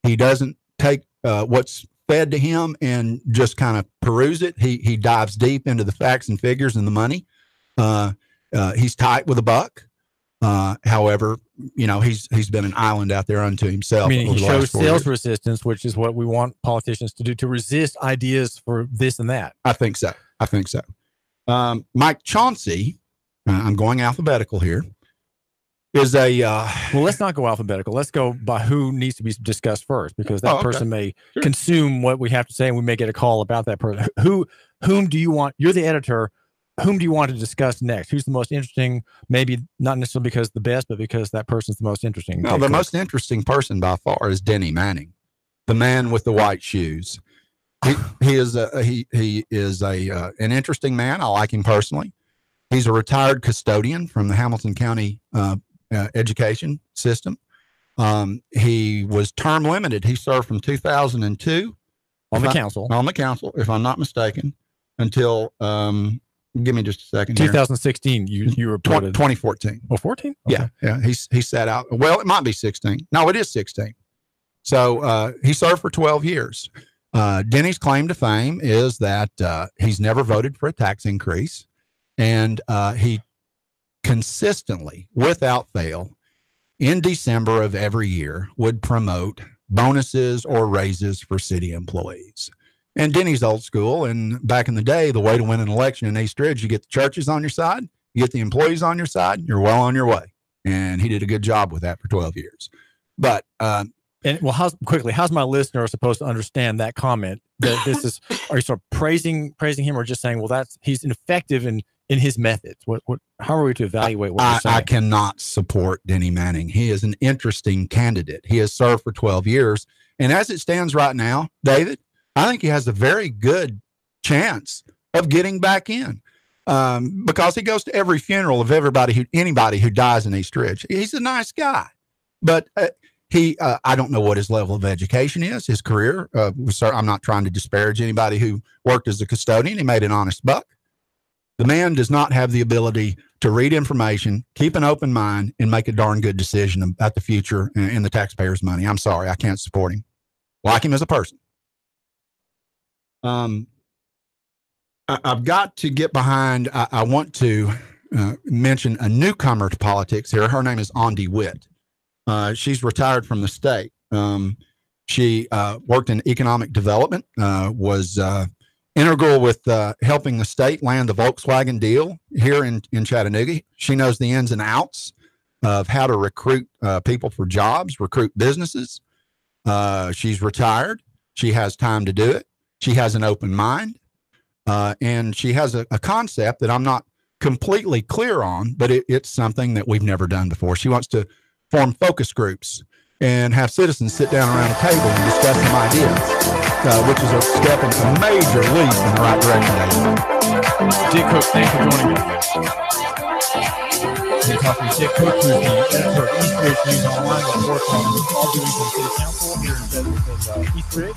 He doesn't take what's fed to him and just kind of peruse it. He dives deep into the facts and figures and the money. He's tight with a buck. However, you know, he's been an island out there unto himself. I mean, he shows sales resistance, which is what we want politicians to do, to resist ideas for this and that. I think so. Mike Chauncey, I'm going alphabetical here, is a... well, let's not go alphabetical. Let's go by who needs to be discussed first, because that person may consume what we have to say, and we may get a call about that person. Whom do you want? You're the editor. Whom do you want to discuss next? Who's the most interesting? Maybe not necessarily because the best, but because that person's the most interesting. No, the most interesting person by far is Denny Manning, the man with the white shoes. He is an interesting man. I like him personally. He's a retired custodian from the Hamilton County education system. He was term limited. He served from 2002 on the council, if I'm not mistaken, until give me just a second. 2016. You reported 2014. Oh, 14. Okay. Yeah. He sat out. Well, it might be 16. No, it is 16. So he served for 12 years. Denny's claim to fame is that he's never voted for a tax increase, and he consistently, without fail, in December of every year would promote bonuses or raises for city employees. And Denny's old school, and back in the day, the way to win an election in East Ridge, you get the churches on your side, you get the employees on your side, you're well on your way. And he did a good job with that for 12 years. But how's my listener supposed to understand that comment? That this is, are you sort of praising him, or just saying, well, he's ineffective in his methods? How are we to evaluate what you're saying? I cannot support Denny Manning. He is an interesting candidate. He has served for 12 years. And as it stands right now, David, I think he has a very good chance of getting back in, because he goes to every funeral of anybody who dies in East Ridge. He's a nice guy, but I don't know what his level of education is, his career. I'm not trying to disparage anybody who worked as a custodian. He made an honest buck. The man does not have the ability to read information, keep an open mind, and make a darn good decision about the future and the taxpayers' money. I'm sorry, I can't support him. Like him as a person. I've got to get behind. I want to mention a newcomer to politics here. Her name is Ondi Witt. She's retired from the state. She worked in economic development, was integral with helping the state land the Volkswagen deal here in Chattanooga. She knows the ins and outs of how to recruit people for jobs, recruit businesses. She's retired. She has time to do it. She has an open mind. And she has a concept that I'm not completely clear on, but it's something that we've never done before. She wants to form focus groups and have citizens sit down around a table and discuss some ideas, which is a step in a major leap in the right direction. Dick Cook, thanks for joining us. We're talking to Dick Cook, who's the editor of East Ridge News Online, that works on all duties on City Council here in East Ridge.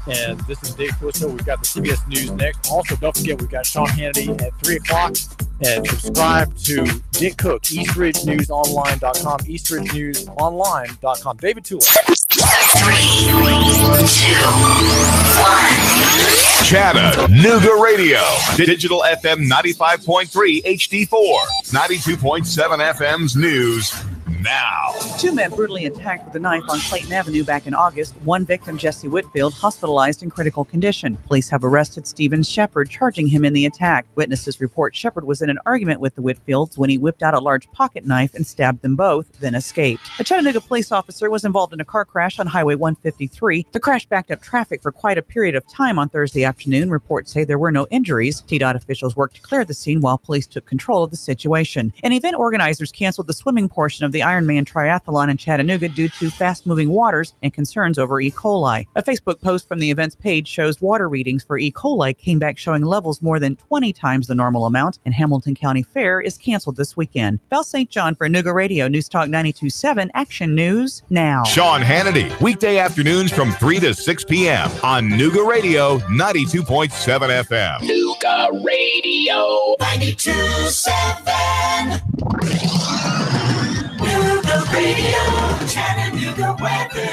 And this is Dave Flisco. We've got the CBS News next. Also, don't forget, we've got Sean Hannity at 3 o'clock. And subscribe to Dick Cook, EastRidgeNewsOnline.com, EastRidgeNewsOnline.com. David Tulip. 3, 2, 1. Chattanooga Radio. Digital FM 95.3 HD4. 92.7 FM's news. Now. 2 men brutally attacked with a knife on Clayton Avenue back in August. One victim, Jesse Whitfield, hospitalized in critical condition. Police have arrested Stephen Shepard, charging him in the attack. Witnesses report Shepard was in an argument with the Whitfields when he whipped out a large pocket knife and stabbed them both, then escaped. A Chattanooga police officer was involved in a car crash on Highway 153. The crash backed up traffic for quite a period of time on Thursday afternoon. Reports say there were no injuries. TDOT officials worked to clear the scene while police took control of the situation. And event organizers canceled the swimming portion of the Ironman Triathlon in Chattanooga due to fast-moving waters and concerns over E. coli. A Facebook post from the event's page shows water readings for E. coli came back showing levels more than 20 times the normal amount, and Hamilton County Fair is canceled this weekend. Val St. John for Nooga Radio, News Talk 92.7, Action News Now. Sean Hannity, weekday afternoons from 3 to 6 p.m. on Nooga Radio 92.7 FM. Nooga Radio 92.7. Nooga Radio, Chattanooga weather.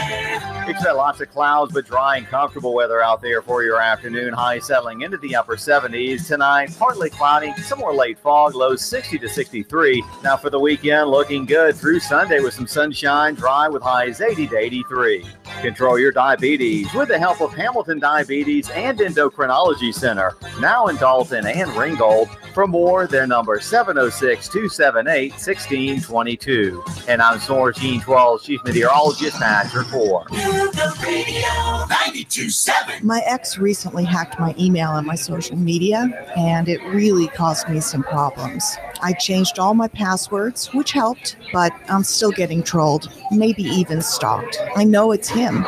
Expect lots of clouds, but dry and comfortable weather out there for your afternoon. High settling into the upper 70s tonight. Partly cloudy, some more late fog, lows 60 to 63. Now for the weekend, looking good through Sunday with some sunshine, dry with highs 80 to 83. Control your diabetes with the help of Hamilton Diabetes and Endocrinology Center, now in Dalton and Ringgold. For more, their number 706-278-1622. And I'm Soar Gene 12, Chief Meteorologist at Report. Nooga Radio 92.7. My ex recently hacked my email and my social media, and it really caused me some problems. I changed all my passwords, which helped, but I'm still getting trolled, maybe even stalked. I know it's him.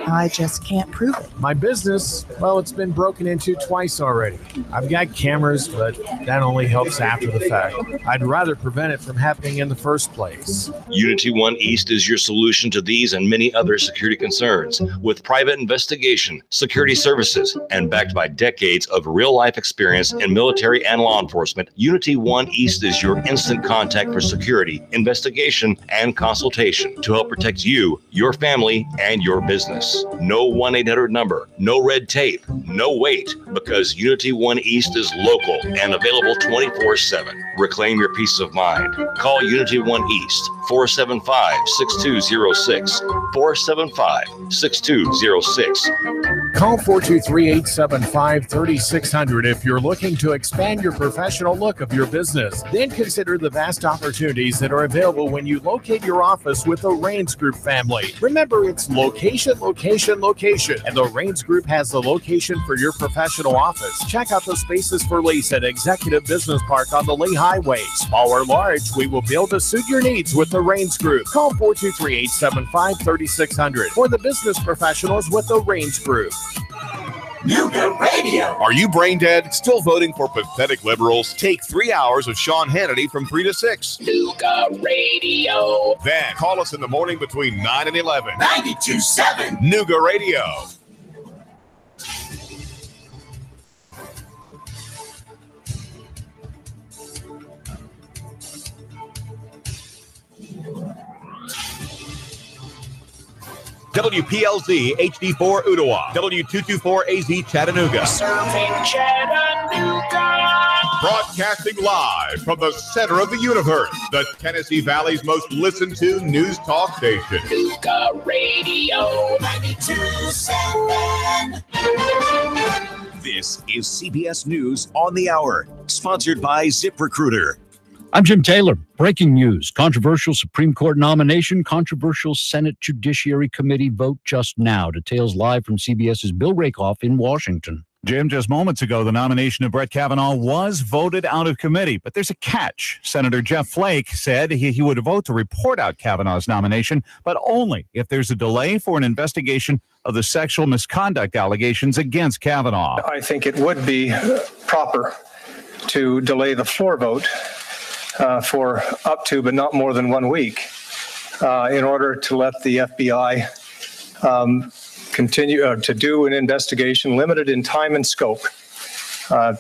I just can't prove it. My business, well, it's been broken into twice already. I've got cameras, but that only helps after the fact. I'd rather prevent it from happening in the first place. Unity One East is your solution to these and many other security concerns. With private investigation, security services, and backed by decades of real-life experience in military and law enforcement, Unity One East is your instant contact for security, investigation, and consultation to help protect you, your family, and your business. No 1-800 number, no red tape, no wait, because Unity One East is local and available 24/7. Reclaim your peace of mind. Call Unity One East, 475-6206, 475-6206. Call 423-875-3600 if you're looking to expand your professional look of your business. Then consider the vast opportunities that are available when you locate your office with the Rains Group family. Remember, it's location, location, location. And the Rains Group has the location for your professional office. Check out the spaces for lease at Executive Business Park on the Lee Highway. Small or large, we will be able to suit your needs with the Rains Group. Call 423-875-3600 for the business professionals with the Rains Group. Nooga Radio. Are you brain dead? Still voting for pathetic liberals? Take 3 hours of Sean Hannity from 3 to 6. Nooga Radio. Then call us in the morning between 9 and 11. 92.7. Nooga Radio. WPLZ HD4 Ottawa, W224AZ Chattanooga. Serving Chattanooga. Broadcasting live from the center of the universe, the Tennessee Valley's most listened to news talk station. Nooga Radio 92.7. This is CBS News on the Hour, sponsored by ZipRecruiter. I'm Jim Taylor. Breaking news. Controversial Supreme Court nomination. Controversial Senate Judiciary Committee vote just now. Details live from CBS's Bill Rakoff in Washington. Jim, just moments ago, the nomination of Brett Kavanaugh was voted out of committee, but there's a catch. Senator Jeff Flake said he would vote to report out Kavanaugh's nomination, but only if there's a delay for an investigation of the sexual misconduct allegations against Kavanaugh. I think it would be proper to delay the floor vote for up to, but not more than 1 week, in order to let the FBI continue to do an investigation limited in time and scope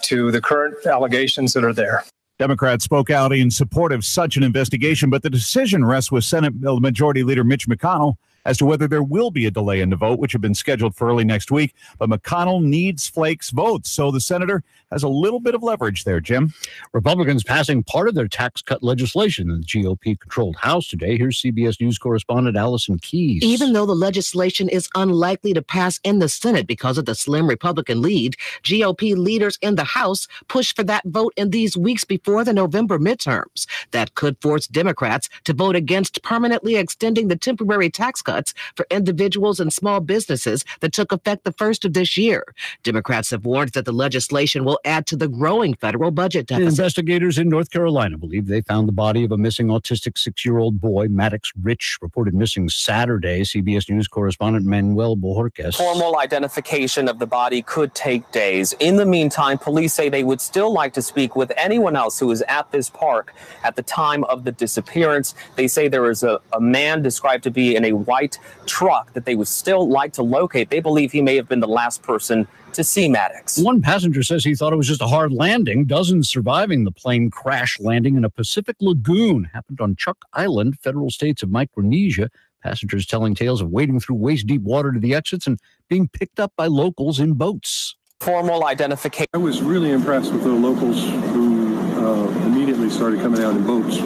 to the current allegations that are there. Democrats spoke out in support of such an investigation, but the decision rests with Senate Majority Leader Mitch McConnell as to whether there will be a delay in the vote, which had been scheduled for early next week. But McConnell needs Flake's votes, so the senator has a little bit of leverage there, Jim. Republicans passing part of their tax cut legislation in the GOP-controlled House today. Here's CBS News correspondent Allison Keyes. Even though the legislation is unlikely to pass in the Senate because of the slim Republican lead, GOP leaders in the House pushed for that vote in these weeks before the November midterms. That could force Democrats to vote against permanently extending the temporary tax cuts for individuals and small businesses that took effect the first of this year. Democrats have warned that the legislation will add to the growing federal budget deficit. Investigators in North Carolina believe they found the body of a missing autistic 6-year-old boy, Maddox Rich, reported missing Saturday. CBS News correspondent Manuel Bojorquez. Formal identification of the body could take days. In the meantime, police say they would still like to speak with anyone else who was at this park at the time of the disappearance. They say there is a man described to be in a white truck that they would still like to locate. They believe he may have been the last person to see Maddox. One passenger says he thought it was just a hard landing. Dozens surviving the plane crash landing in a Pacific lagoon happened on Chuck Island, federal states of Micronesia. Passengers telling tales of wading through waist-deep water to the exits and being picked up by locals in boats. Formal identification. I was really impressed with the locals who immediately started coming out in boats.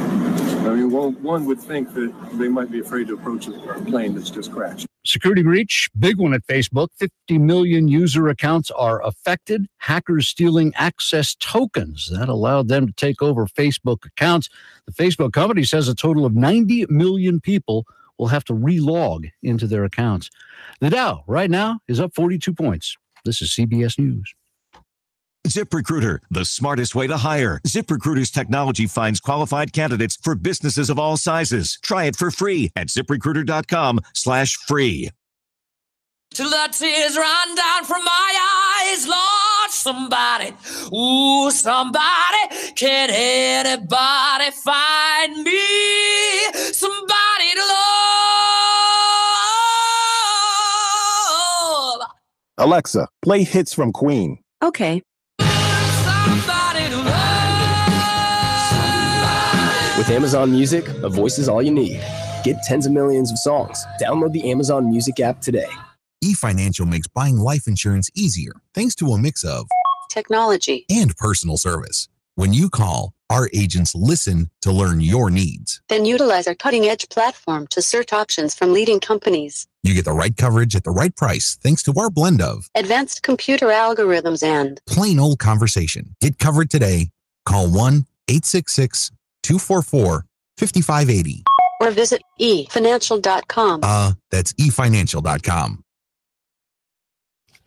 I mean, one would think that they might be afraid to approach a plane that's just crashed. Security breach, big one at Facebook. 50 million user accounts are affected. Hackers stealing access tokens. That allowed them to take over Facebook accounts. The Facebook company says a total of 90 million people will have to relog into their accounts. The Dow right now is up 42 points. This is CBS News. ZipRecruiter, the smartest way to hire. ZipRecruiter's technology finds qualified candidates for businesses of all sizes. Try it for free at ZipRecruiter.com/free. Till the tears run down from my eyes, Lord, somebody, ooh, somebody, can anybody find me? Somebody to love. Alexa, play hits from Queen. Okay. With Amazon Music, a voice is all you need. Get tens of millions of songs. Download the Amazon Music app today. eFinancial makes buying life insurance easier thanks to a mix of technology and personal service. When you call, our agents listen to learn your needs. Then utilize our cutting-edge platform to search options from leading companies. You get the right coverage at the right price thanks to our blend of advanced computer algorithms and plain old conversation. Get covered today. Call 1-866-244-5580. Or visit efinancial.com. That's efinancial.com.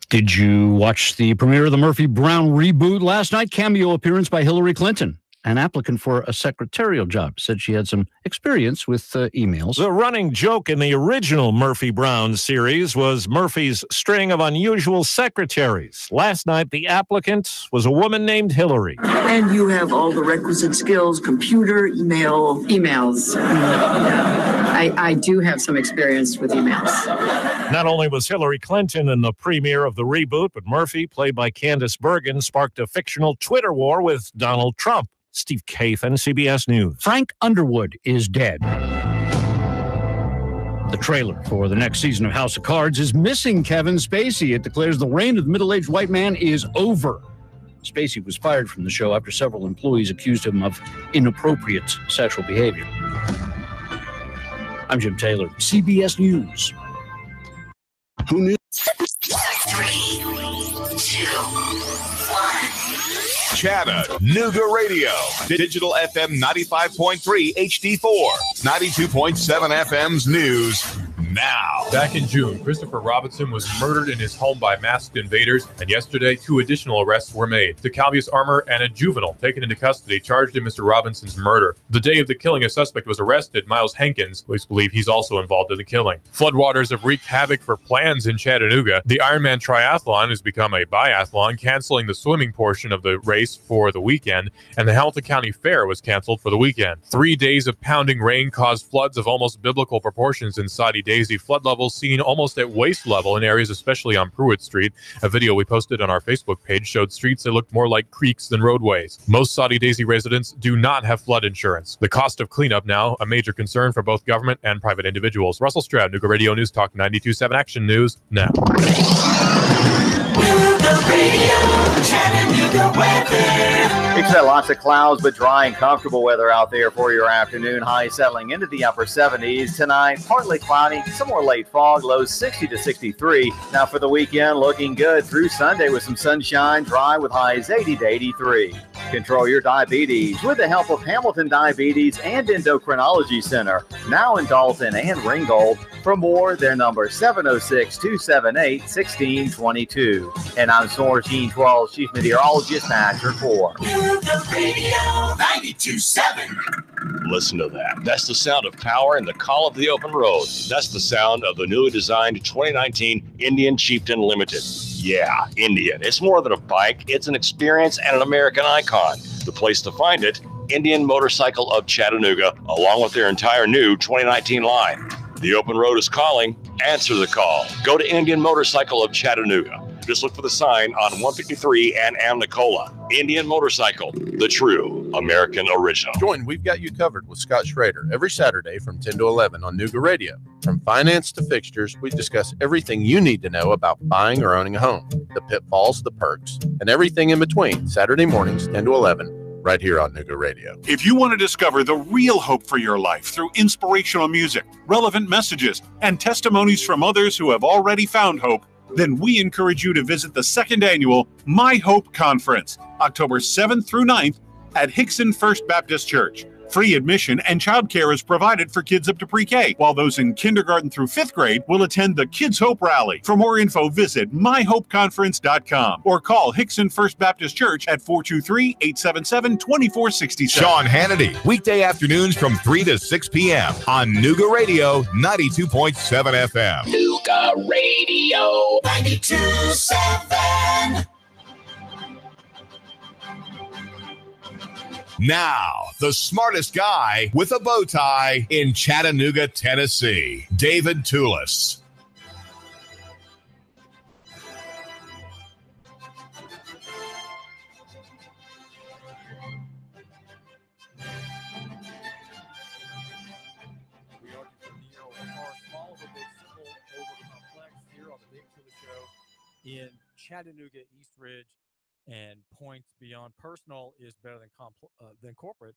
Did you watch the premiere of the Murphy Brown reboot last night? Cameo appearance by Hillary Clinton. An applicant for a secretarial job said she had some experience with emails. The running joke in the original Murphy Brown series was Murphy's string of unusual secretaries. Last night, the applicant was a woman named Hillary. And you have all the requisite skills, computer, emails. I do have some experience with emails. Not only was Hillary Clinton in the premiere of the reboot, but Murphy, played by Candace Bergen, sparked a fictional Twitter war with Donald Trump. Steve Kathan, CBS News. Frank Underwood is dead. The trailer for the next season of House of Cards is missing Kevin Spacey. It declares the reign of the middle-aged white man is over. Spacey was fired from the show after several employees accused him of inappropriate sexual behavior. I'm Jim Taylor, CBS News. Who knew? 3, 2, Chattanooga Radio. Digital FM 95.3 HD4. 92.7 FM's news now. Back in June, Christopher Robinson was murdered in his home by masked invaders, and yesterday 2 additional arrests were made. DeCalvius Armour and a juvenile taken into custody charged in Mr. Robinson's murder. The day of the killing, a suspect was arrested, Miles Hankins. Police believe he's also involved in the killing. Floodwaters have wreaked havoc for plans in Chattanooga. The Ironman Triathlon has become a biathlon, canceling the swimming portion of the race for the weekend, and the Hamilton County Fair was canceled for the weekend. 3 days of pounding rain caused floods of almost biblical proportions in Soddy Daisy. Flood levels seen almost at waist level in areas, especially on Pruitt Street. A video we posted on our Facebook page showed streets that looked more like creeks than roadways. Most Soddy Daisy residents do not have flood insurance. The cost of cleanup now a major concern for both government and private individuals. Russell Stroud, Nuga Radio News Talk 92.7 Action News now. Expect lots of clouds, but dry and comfortable weather out there for your afternoon. High settling into the upper 70s tonight. Partly cloudy, some more late fog, lows 60 to 63. Now for the weekend, looking good through Sunday with some sunshine, dry with highs 80 to 83. Control your diabetes with the help of Hamilton Diabetes and Endocrinology Center, now in Dalton and Ringgold. For more, their number 706-278-1622. And I'm Source Gene 12 Chief Meteorologist Matt Report. Radio 92.7. Listen to that. That's the sound of power and the call of the open road. That's the sound of the newly designed 2019 Indian Chieftain Limited. Yeah, Indian. It's more than a bike. It's an experience and an American icon. The place to find it, Indian Motorcycle of Chattanooga, along with their entire new 2019 line. The open road is calling. Answer the call. Go to Indian Motorcycle of Chattanooga. Just look for the sign on 153 and Amnicola. Indian Motorcycle, the true American original. Join We've Got You Covered with Scott Schrader every Saturday from 10 to 11 on Nuga Radio. From finance to fixtures, we discuss everything you need to know about buying or owning a home, the pitfalls, the perks, and everything in between. Saturday mornings, 10 to 11. Right here on Nuga Radio. If you want to discover the real hope for your life through inspirational music, relevant messages, and testimonies from others who have already found hope, then we encourage you to visit the second annual My Hope Conference, October 7th through 9th at Hickson First Baptist Church. Free admission and childcare is provided for kids up to pre-K, while those in kindergarten through 5th grade will attend the Kids Hope Rally. For more info, visit myhopeconference.com or call Hickson First Baptist Church at 423-877-2467. Sean Hannity, weekday afternoons from 3 to 6 p.m. on Nuga Radio 92.7 FM. Nuga Radio 92.7. Now, the smartest guy with a bow tie in Chattanooga, Tennessee, David Toulis. In Chattanooga, East Ridge, and points beyond personal is better than corporate,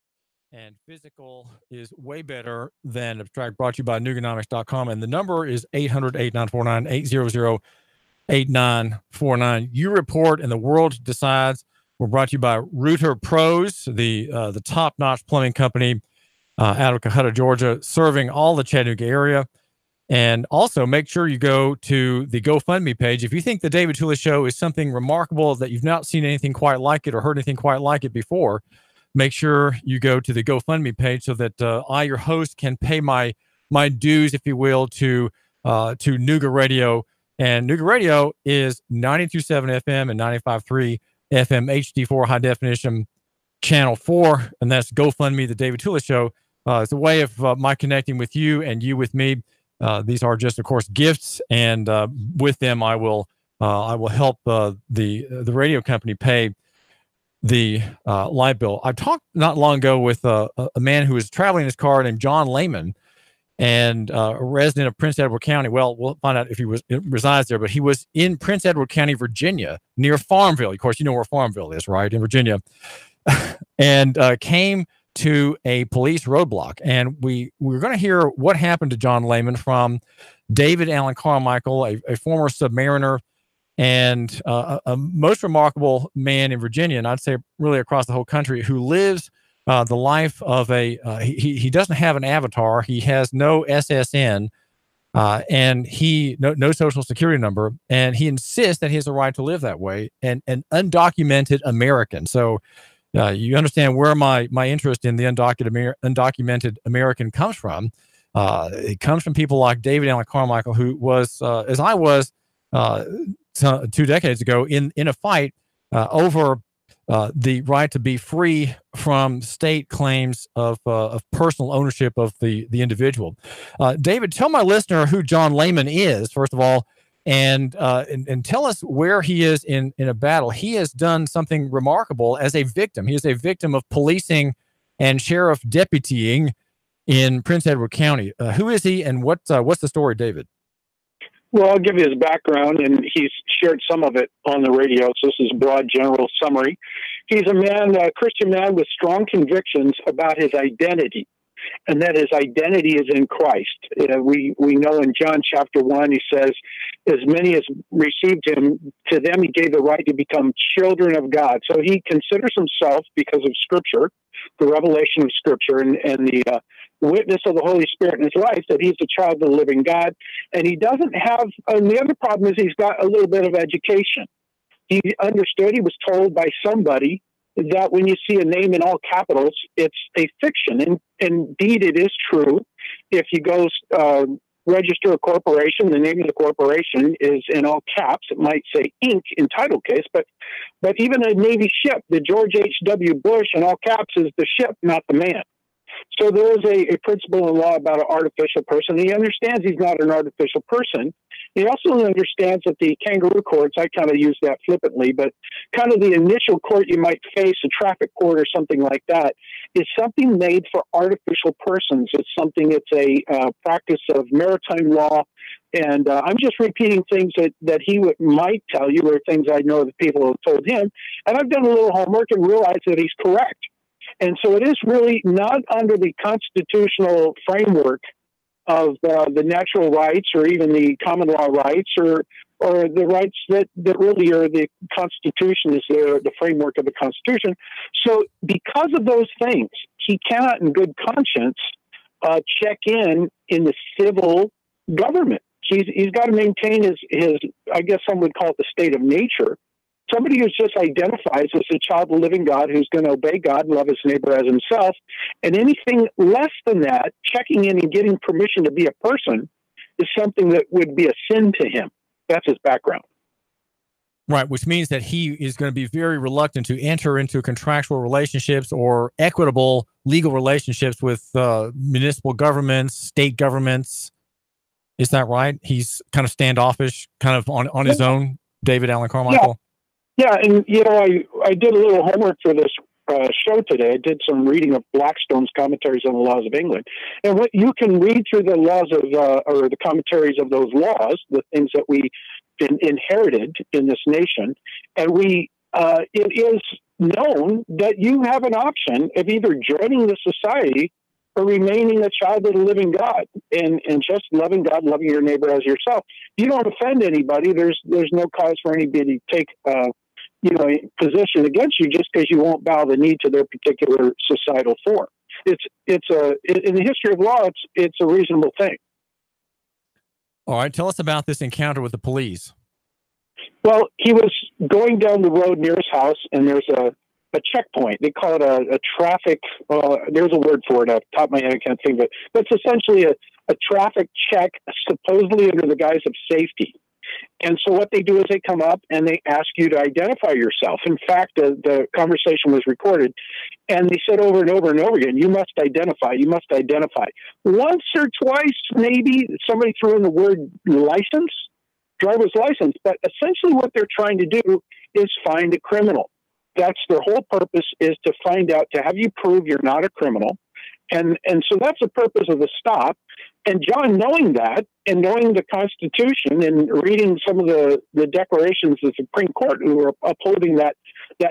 and physical is way better than abstract. Brought to you by Nuganomics.com, and the number is 800-8949, 800-8949. You report and the world decides. We're brought to you by Rooter Pros, the top-notch plumbing company out of Cohutta, Georgia, serving all the Chattanooga area. And also make sure you go to the GoFundMe page. If you think the David Toulis Show is something remarkable, that you've not seen anything quite like it or heard anything quite like it before, make sure you go to the GoFundMe page so that I, your host, can pay my dues, if you will, to Nuga Radio. And Nuga Radio is 92.7 FM and 95.3 FM HD4 high definition channel 4, and that's GoFundMe, the David Toulis Show. It's a way of my connecting with you and you with me. These are just, of course, gifts, and with them, I will help the radio company pay the light bill. I talked not long ago with a man who was traveling in his car named John Lehman, and a resident of Prince Edward County. Well, we'll find out if he resides there, but he was in Prince Edward County, Virginia, near Farmville. Of course, you know where Farmville is, right, in Virginia, and came to a police roadblock. And we're going to hear what happened to John Lehman from David Allen Carmichael, a former Submariner and a most remarkable man in Virginia, and I'd say really across the whole country, who lives the life of he doesn't have an avatar. He has no SSN, and no social security number, and he insists that he has a right to live that way, and an undocumented American. So you understand where my interest in the undocumented American comes from. It comes from people like David Allen Carmichael, who was, as I was 2 decades ago, in a fight over the right to be free from state claims of personal ownership of the individual. David, tell my listener who John Lehman is, first of all, and tell us where he is in a battle. He has done something remarkable as a victim. He is a victim of policing and sheriff deputying in Prince Edward County. Who is he, and what's the story, David? Well, I'll give you his background, and he's shared some of it on the radio, so this is a broad general summary. He's a Christian man with strong convictions about his identity, and that his identity is in Christ. We know in John chapter 1, he says, as many as received him, to them he gave the right to become children of God. So he considers himself, because of Scripture, the revelation of Scripture, and the witness of the Holy Spirit in his life, that he's a child of the living God. And he doesn't have, and the other problem is he's got a little bit of education. He understood, he was told by somebody, that when you see a name in all capitals, it's a fiction. And indeed, it is true. If you go register a corporation, the name of the corporation is in all caps. It might say Inc. in title case, but even a Navy ship, the George H.W. Bush in all caps is the ship, not the man. So there is a principle in law about an artificial person. He understands he's not an artificial person. He also understands that the kangaroo courts, I kind of use that flippantly, but kind of the initial court you might face, a traffic court or something like that, is something made for artificial persons. It's a practice of maritime law. And I'm just repeating things that he might tell you, or things I know that people have told him. And I've done a little homework and realized that he's correct. And so it is really not under the constitutional framework of the natural rights, or even the common law rights, or the rights that really are the Constitution is the framework of the Constitution. So because of those things, he cannot in good conscience check in the civil government. He's got to maintain his, I guess some would call it the state of nature. Somebody who just identifies as a child of the living God, who's going to obey God, love his neighbor as himself, and anything less than that, checking in and getting permission to be a person, is something that would be a sin to him. That's his background. Right, which means that he is going to be very reluctant to enter into contractual relationships or equitable legal relationships with municipal governments, state governments. Is that right? He's kind of standoffish, kind of on his own, David Allen Carmichael? Yeah, and I did a little homework for this show today. I did some reading of Blackstone's commentaries on the laws of England, and what you can read through the laws of or the commentaries of those laws, the things that we inherited in this nation, and it is known that you have an option of either joining the society or remaining a child of the living God, and just loving God, loving your neighbor as yourself. You don't offend anybody. There's no cause for anybody to take position against you just because you won't bow the knee to their particular societal form. In the history of law, it's a reasonable thing. All right, tell us about this encounter with the police. Well, he was going down the road near his house, and there's a checkpoint. They call it a traffic. There's a word for it. Off the top of my head, I can't think of it. But it's essentially a traffic check, supposedly under the guise of safety. And so what they do is they come up and they ask you to identify yourself. In fact, the conversation was recorded, and they said over and over and over again, you must identify, you must identify. Once or twice, maybe, somebody threw in the word license, driver's license. But essentially what they're trying to do is find a criminal. That's their whole purpose, is to find out, to have you prove you're not a criminal. And so that's the purpose of the stop. And John, knowing that, and knowing the Constitution, and reading some of the declarations of the Supreme Court who are upholding that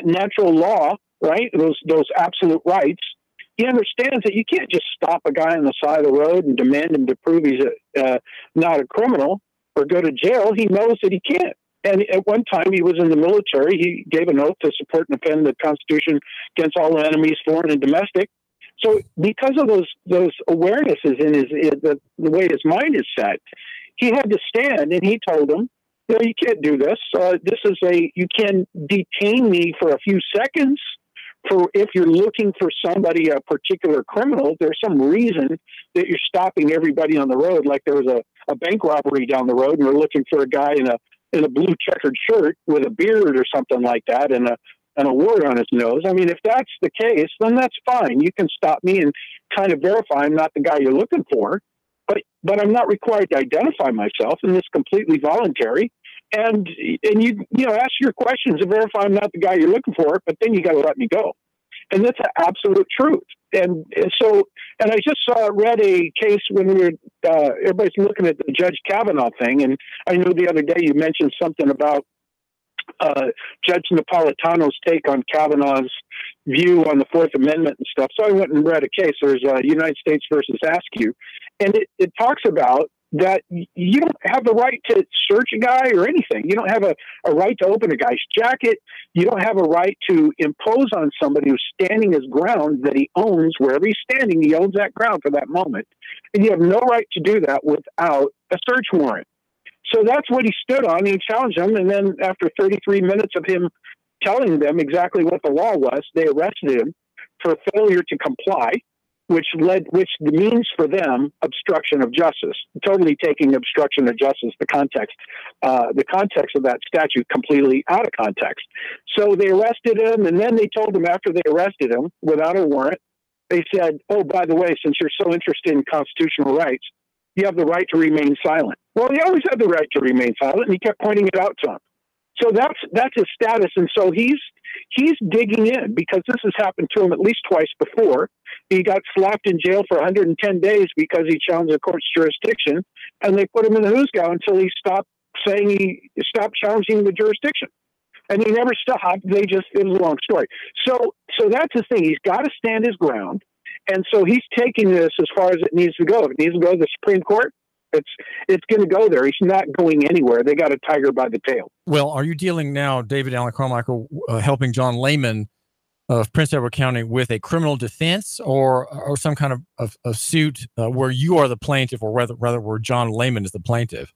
natural law, right, those absolute rights, he understands that you can't just stop a guy on the side of the road and demand him to prove he's not a criminal or go to jail. He knows that he can't. And at one time, he was in the military. He gave an oath to support and defend the Constitution against all enemies, foreign and domestic. So because of those awarenesses in the way his mind is set, he had to stand, and he told them, you can't do this. You can detain me for a few seconds. For if you're looking for somebody, a particular criminal, there's some reason that you're stopping everybody on the road. Like there was a bank robbery down the road, and we're looking for a guy in a blue checkered shirt with a beard or something like that, and a wart on his nose. I mean, if that's the case, then that's fine. You can stop me and kind of verify I'm not the guy you're looking for, but I'm not required to identify myself, and it's completely voluntary. And you ask your questions to verify I'm not the guy you're looking for, but then you got to let me go. And that's the absolute truth. And I just read a case when we were, everybody's looking at the Judge Kavanaugh thing. And I know the other day you mentioned something about Judge Napolitano's take on Kavanaugh's view on the Fourth Amendment and stuff. So I went and read a case. There's United States versus Askew. And it talks about that you don't have the right to search a guy or anything. You don't have a right to open a guy's jacket. You don't have a right to impose on somebody who's standing his ground that he owns. Wherever he's standing, he owns that ground for that moment. And you have no right to do that without a search warrant. So that's what he stood on. He challenged them. And then after 33 minutes of him telling them exactly what the law was, they arrested him for failure to comply, which means for them obstruction of justice, totally taking obstruction of justice, the context of that statute completely out of context. So they arrested him, and then they told him after they arrested him without a warrant, they said, oh, by the way, since you're so interested in constitutional rights, you have the right to remain silent. Well, he always had the right to remain silent, and he kept pointing it out to him. So that's his status, and so he's digging in because this has happened to him at least twice before. He got slapped in jail for 110 days because he challenged the court's jurisdiction, and they put him in the hoosgow until he stopped challenging the jurisdiction. And he never stopped. It was a long story. So that's his thing. He's got to stand his ground, and so he's taking this as far as it needs to go. If it needs to go to the Supreme Court, it's going to go there. He's not going anywhere. They got a tiger by the tail. Well, are you dealing now, David Allen Carmichael, helping John Lehman of Prince Edward County with a criminal defense or some kind of suit where you are the plaintiff, or rather where John Lehman is the plaintiff?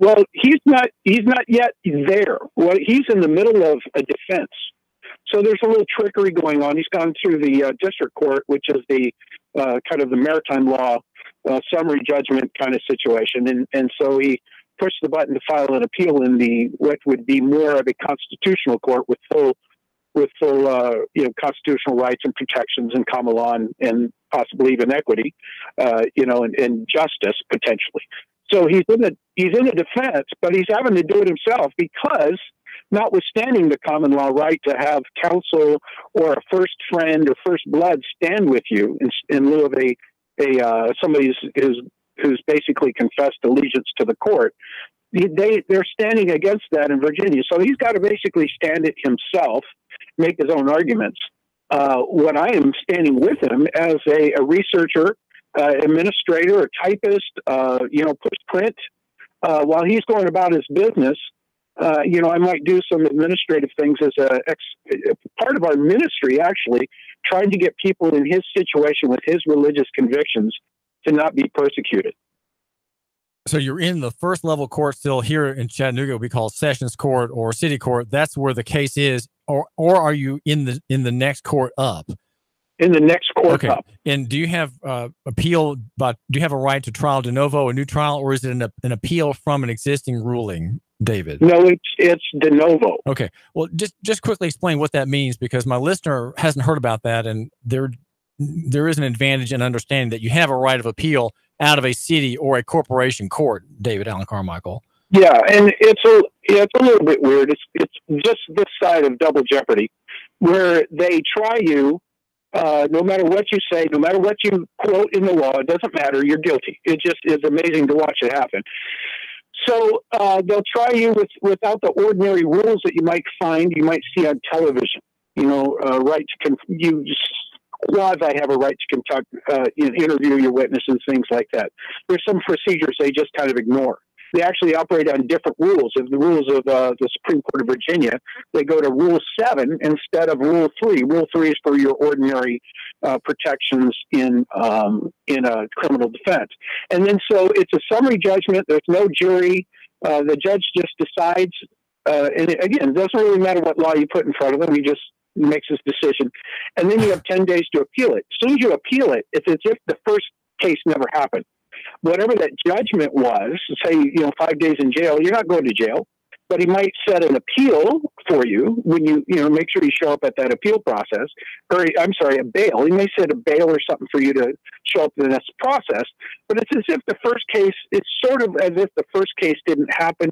Well, he's not yet there. Well, he's in the middle of a defense. So there's a little trickery going on. He's gone through the district court, which is the kind of the maritime law summary judgment kind of situation. And so he pushed the button to file an appeal in what would be more of a constitutional court with full constitutional rights and protections and common law and possibly even equity, and justice potentially. So he's in a defense, but he's having to do it himself because, notwithstanding the common law right to have counsel or a first friend or first blood stand with you in lieu of somebody who's basically confessed allegiance to the court, they're standing against that in Virginia. So he's got to basically stand it himself, make his own arguments. What I am standing with him as a researcher, administrator, a typist, push print, while he's going about his business. I might do some administrative things as part of our ministry, actually, trying to get people in his situation with his religious convictions to not be persecuted. So you're in the first level court still here in Chattanooga, we call Sessions Court or City Court. That's where the case is, or are you in the next court up? In the next court up. And do you have appeal? But do you have a right to trial de novo, a new trial, or is it an appeal from an existing ruling, David? No, it's de novo. Okay. Well, just quickly explain what that means, because my listener hasn't heard about that, and there is an advantage in understanding that you have a right of appeal out of a city or a corporation court, David Allen Carmichael. Yeah, and it's a little bit weird. It's just this side of double jeopardy, where they try you. No matter what you say, no matter what you quote in the law, it doesn't matter. You're guilty. It just is amazing to watch it happen. So they'll try you without the ordinary rules that you might see on television. Right to you quasi have a right to conduct, interview your witnesses, things like that. There's some procedures they just kind of ignore. they actually operate on different rules. If the rules of the Supreme Court of Virginia, they go to Rule 7 instead of Rule 3. Rule 3 is for your ordinary protections in a criminal defense. And then so it's a summary judgment. There's no jury. The judge just decides. And again, it doesn't really matter what law you put in front of him. He just makes his decision. And then you have 10 days to appeal it. As soon as you appeal it, it's as if the first case never happened. Whatever that judgment was, say, 5 days in jail, you're not going to jail, but he might set an appeal for you when you make sure you show up at that appeal process, or I'm sorry, a bail. He may set a bail or something for you to show up in this process, but it's as if the first case, it's sort of as if the first case didn't happen,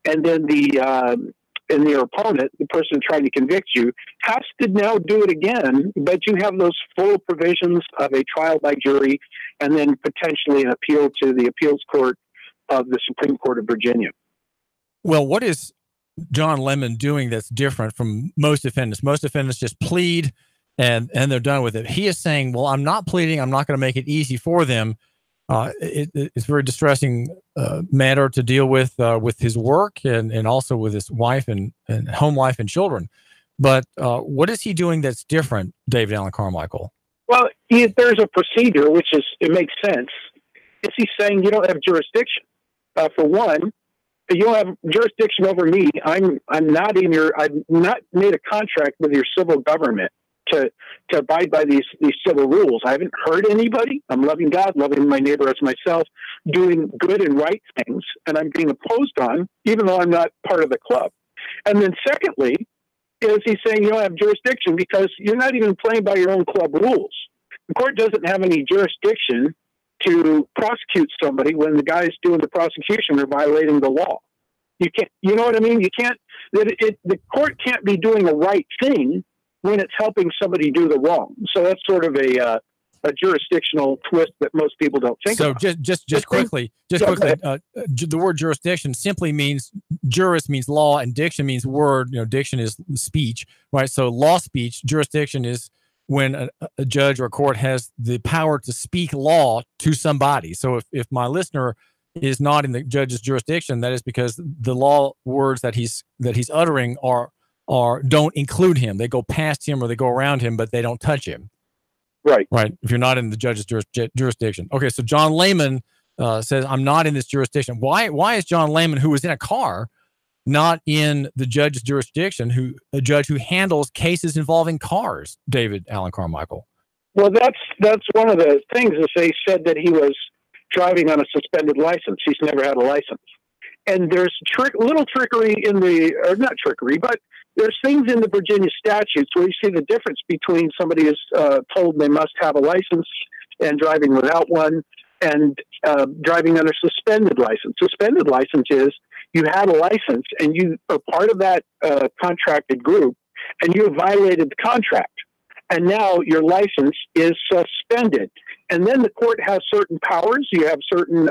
and then and your opponent, the person trying to convict you, has to now do it again, but you have those full provisions of a trial by jury and then potentially an appeal to the appeals court of the Supreme Court of Virginia. Well, what is John Lehman doing that's different from most defendants? Most defendants just plead and they're done with it. He is saying, well, I'm not pleading. I'm not going to make it easy for them. It's a very distressing matter to deal with his work and also with his wife and home life and children. But what is he doing that's different, David Allen Carmichael? Well, there's a procedure, which it makes sense. Is he saying you don't have jurisdiction? For one, you don't have jurisdiction over me. I've not made a contract with your civil government to abide by these civil rules. I haven't hurt anybody. I'm loving God, loving my neighbor as myself, doing good and right things, and I'm being opposed on, even though I'm not part of the club. And then secondly, is he saying you don't have jurisdiction because you're not even playing by your own club rules. The court doesn't have any jurisdiction to prosecute somebody when the guys doing the prosecution are violating the law. You can't, you know what I mean? You can't, the court can't be doing the right thing when it's helping somebody do the wrong. So that's sort of a jurisdictional twist that most people don't think about. So just quickly, the word jurisdiction simply means, juris means law and diction means word. Diction is speech, right? So law speech, jurisdiction is when a judge or a court has the power to speak law to somebody. So if my listener is not in the judge's jurisdiction, that is because the law words that he's uttering don't include him. They go past him or they go around him, but they don't touch him. Right. If you're not in the judge's jurisdiction. Okay, so John Lehman says, I'm not in this jurisdiction. Why is John Lehman, who was in a car, not in the judge's jurisdiction, a judge who handles cases involving cars, David Allen Carmichael? Well, that's one of the things is they said that he was driving on a suspended license. He's never had a license. And there's little trickery not trickery, but there's things in the Virginia statutes where you see the difference between somebody is told they must have a license and driving without one, and driving on a suspended license. Suspended license is you had a license and you are part of that contracted group and you have violated the contract. And now your license is suspended. And then the court has certain powers. You have certain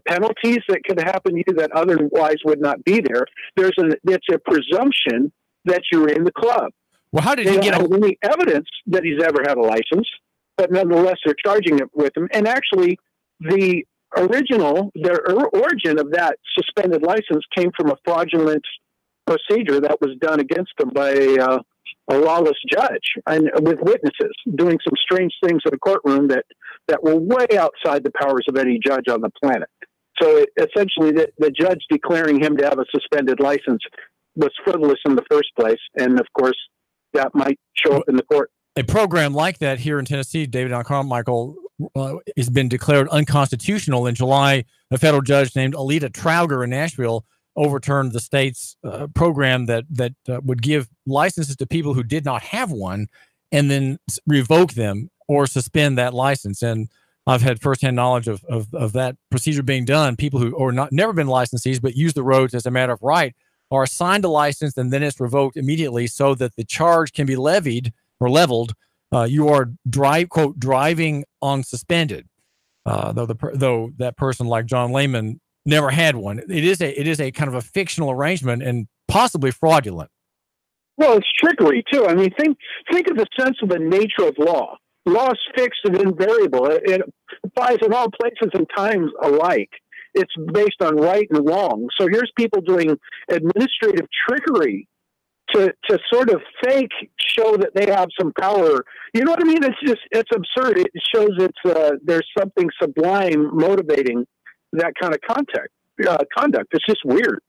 penalties that could happen to you that otherwise would not be there. It's a presumption that you're in the club. Well, how did he get any evidence that he's ever had a license? But nonetheless, they're charging it with him. And actually, the origin of that suspended license came from a fraudulent procedure that was done against him by a lawless judge and with witnesses doing some strange things in the courtroom that were way outside the powers of any judge on the planet. So essentially, the judge declaring him to have a suspended license was frivolous in the first place. And of course, that might show up in the court. A program like that here in Tennessee, David Allen Carmichael, has been declared unconstitutional. In July, a federal judge named Alita Trauger in Nashville overturned the state's program that would give licenses to people who did not have one and then revoke them or suspend that license. And I've had firsthand knowledge of that procedure being done. People who are never been licensees but use the roads as a matter of right are assigned a license and then it's revoked immediately so that the charge can be levied or leveled. You are driving on suspended. Though that person like John Lehman never had one. It is a kind of a fictional arrangement and possibly fraudulent. Well, it's trickery too. I mean, think of the sense of the nature of law. Law is fixed and invariable. It applies in all places and times alike. It's based on right and wrong. So here's people doing administrative trickery to sort of fake show that they have some power. You know what I mean? It's absurd. It shows there's something sublime motivating that kind of conduct. It's just weird.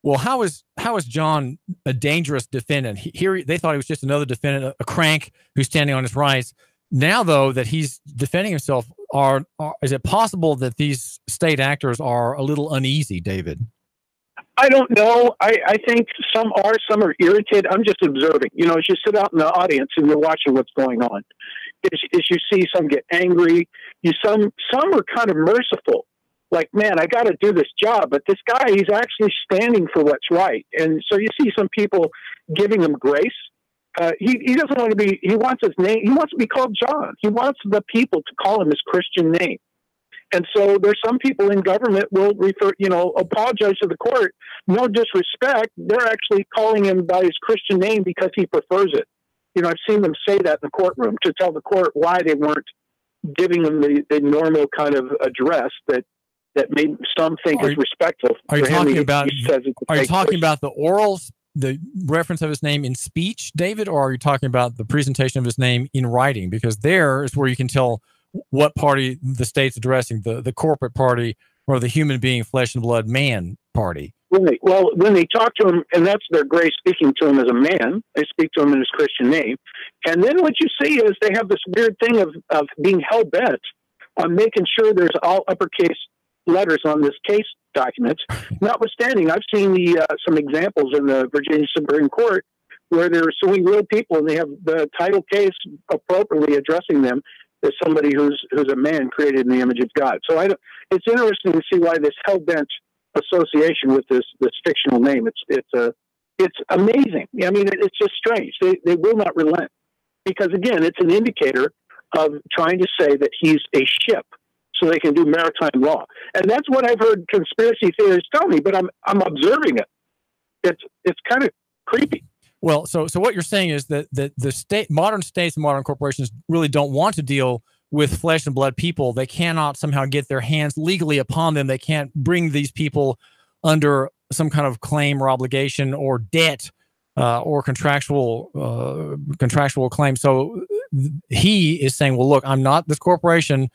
Well, how is John a dangerous defendant? Here they thought he was just another defendant, a crank who's standing on his rights. Now, though, that he's defending himself, is it possible that these state actors are a little uneasy, David? I don't know. I think some are irritated. I'm just observing. You know, as you sit out in the audience and you're watching what's going on, as you see some get angry, some are kind of merciful. Like, man, I got to do this job, but this guy, he's actually standing for what's right. And so you see some people giving him grace. He doesn't want to be, he wants his name, he wants to be called John. He wants the people to call him his Christian name. And so there's some people in government will apologize to the court. No disrespect. They're actually calling him by his Christian name because he prefers it. You know, I've seen them say that in the courtroom to tell the court why they weren't giving him the normal kind of address that made some think is respectful. Are you talking about the orals, the reference of his name in speech, David, or are you talking about the presentation of his name in writing? Because there is where you can tell what party the state's addressing, the corporate party or the human being, flesh and blood man party. Right. Well, when they talk to him, and that's their grace speaking to him as a man, they speak to him in his Christian name. And then what you see is they have this weird thing of being hell-bent on making sure there's all uppercase letters on this case document. Notwithstanding, I've seen some examples in the Virginia Supreme Court where they're suing real people and they have the title case appropriately addressing them as somebody who's a man created in the image of God. So it's interesting to see why this hell-bent association with this fictional name. It's amazing. I mean, it's just strange. They will not relent because, again, it's an indicator of trying to say that he's a ship so they can do maritime law. And that's what I've heard conspiracy theorists tell me, but I'm observing it. It's kind of creepy. Well, so what you're saying is that the modern states and modern corporations really don't want to deal with flesh and blood people. They cannot somehow get their hands legally upon them. They can't bring these people under some kind of claim or obligation or debt or contractual claim. So he is saying, well, look, I'm not this corporation,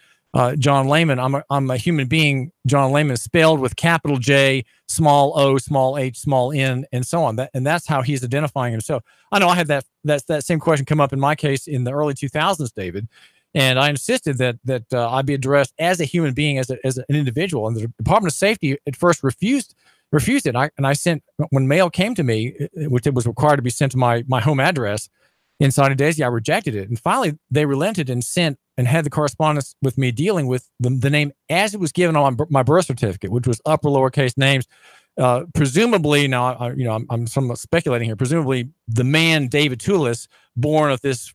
John Lehman. I'm a human being. John Lehman is spelled with capital J, small o, small h, small n, and so on. And that's how he's identifying himself. I know I had that same question come up in my case in the early 2000s, David, and I insisted that I be addressed as a human being, as an individual. And the Department of Safety at first refused it. I sent, when mail came to me, which it was required to be sent to my home address inside a daisy, I rejected it. And finally, they relented and sent and had the correspondence with me dealing with the name as it was given on my birth certificate, which was upper lowercase names. Presumably, now I'm somewhat speculating here. Presumably, the man David Toulis, born of this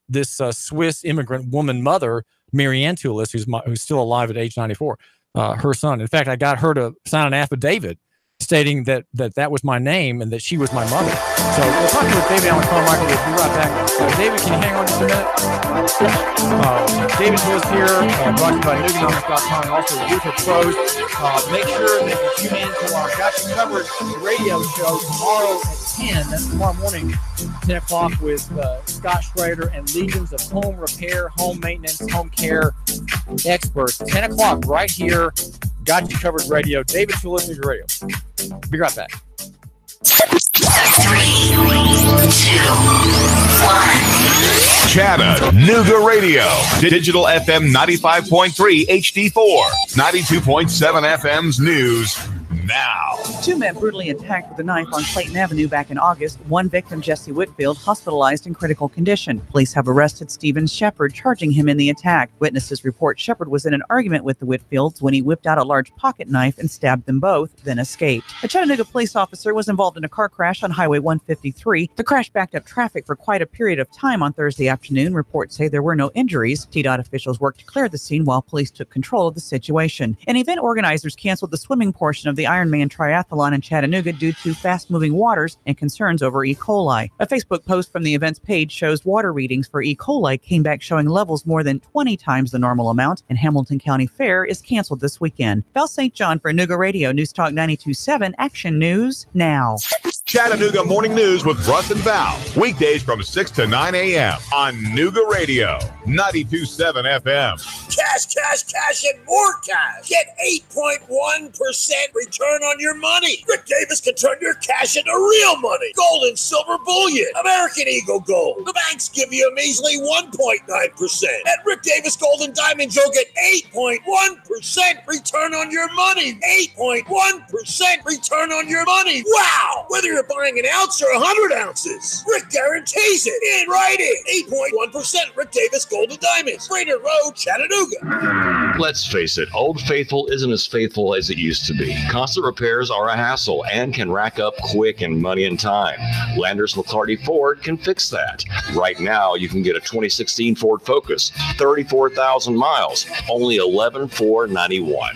Swiss immigrant woman mother, Marianne Toulis, who's still alive at age 94, her son. In fact, I got her to sign an affidavit stating that was my name and that she was my mother. So we're talking with David Allen Carmichael. We'll be right back. David, can you hang on just a minute? David was here, brought to you by Newgonomics.com and also Luther Pros. Make sure that you tune in to our Got You Covered radio show tomorrow at 10. That's tomorrow morning, 10 o'clock with Scott Schrader and legions of home repair, home maintenance, home care experts. 10 o'clock right here. Got You Covered Radio. David Toulis is your radio. Be right back. 3, 2, 1. Chattanooga Radio. Digital FM 95.3 HD4. 92.7 FM's news now. 2 men brutally attacked with a knife on Clayton Avenue back in August. One victim, Jesse Whitfield, hospitalized in critical condition. Police have arrested Stephen Shepard, charging him in the attack. Witnesses report Shepard was in an argument with the Whitfields when he whipped out a large pocket knife and stabbed them both, then escaped. A Chattanooga police officer was involved in a car crash on Highway 153. The crash backed up traffic for quite a period of time on Thursday afternoon. Reports say there were no injuries. TDOT officials worked to clear the scene while police took control of the situation. And event organizers canceled the swimming portion of the Ironman triathlon in Chattanooga due to fast-moving waters and concerns over E. coli. A Facebook post from the event's page shows water readings for E. coli came back showing levels more than 20 times the normal amount, and Hamilton County Fair is canceled this weekend. Val St. John for Nooga Radio, News Talk 92.7, Action News now. Chattanooga Morning News with Russ and Val. Weekdays from 6 to 9 a.m. on Nooga Radio, 92.7 FM. Cash, cash, cash, and more cash. Get 8.1% return on your money. Rick Davis can turn your cash into real money. Gold and silver bullion. American Eagle Gold. The banks give you a measly 1.9%. At Rick Davis Gold and Diamonds, you'll get 8.1% return on your money. 8.1% return on your money. Wow! Whether you're buying an ounce or 100 ounces, Rick guarantees it in writing. 8.1% Rick Davis Gold and Diamonds. Brainerd Road, Chattanooga. Let's face it, Old Faithful isn't as faithful as it used to be. Constant repairs are a hassle and can rack up quick and money and time. Landers McClarty Ford can fix that. Right now, you can get a 2016 Ford Focus, 34,000 miles, only $11,491.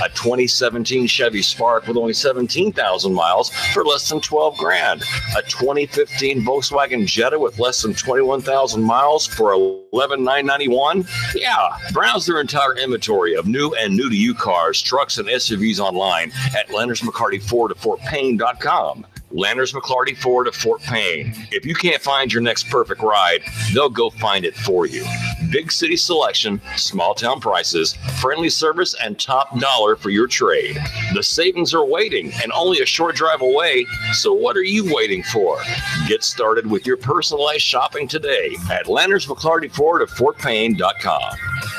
A 2017 Chevy Spark with only 17,000 miles for less than $12,000. A 2015 Volkswagen Jetta with less than 21,000 miles for $11,991. Yeah, browse their entire inventory of new and new-to-you cars, trucks, and SUVs online at Landers McClarty Ford of FortPayne.com. Landers McClarty Ford of Fort Payne. If you can't find your next perfect ride, they'll go find it for you. Big city selection, small town prices, friendly service, and top dollar for your trade. The savings are waiting and only a short drive away, so what are you waiting for? Get started with your personalized shopping today at Landers McClarty Ford of FortPayne.com.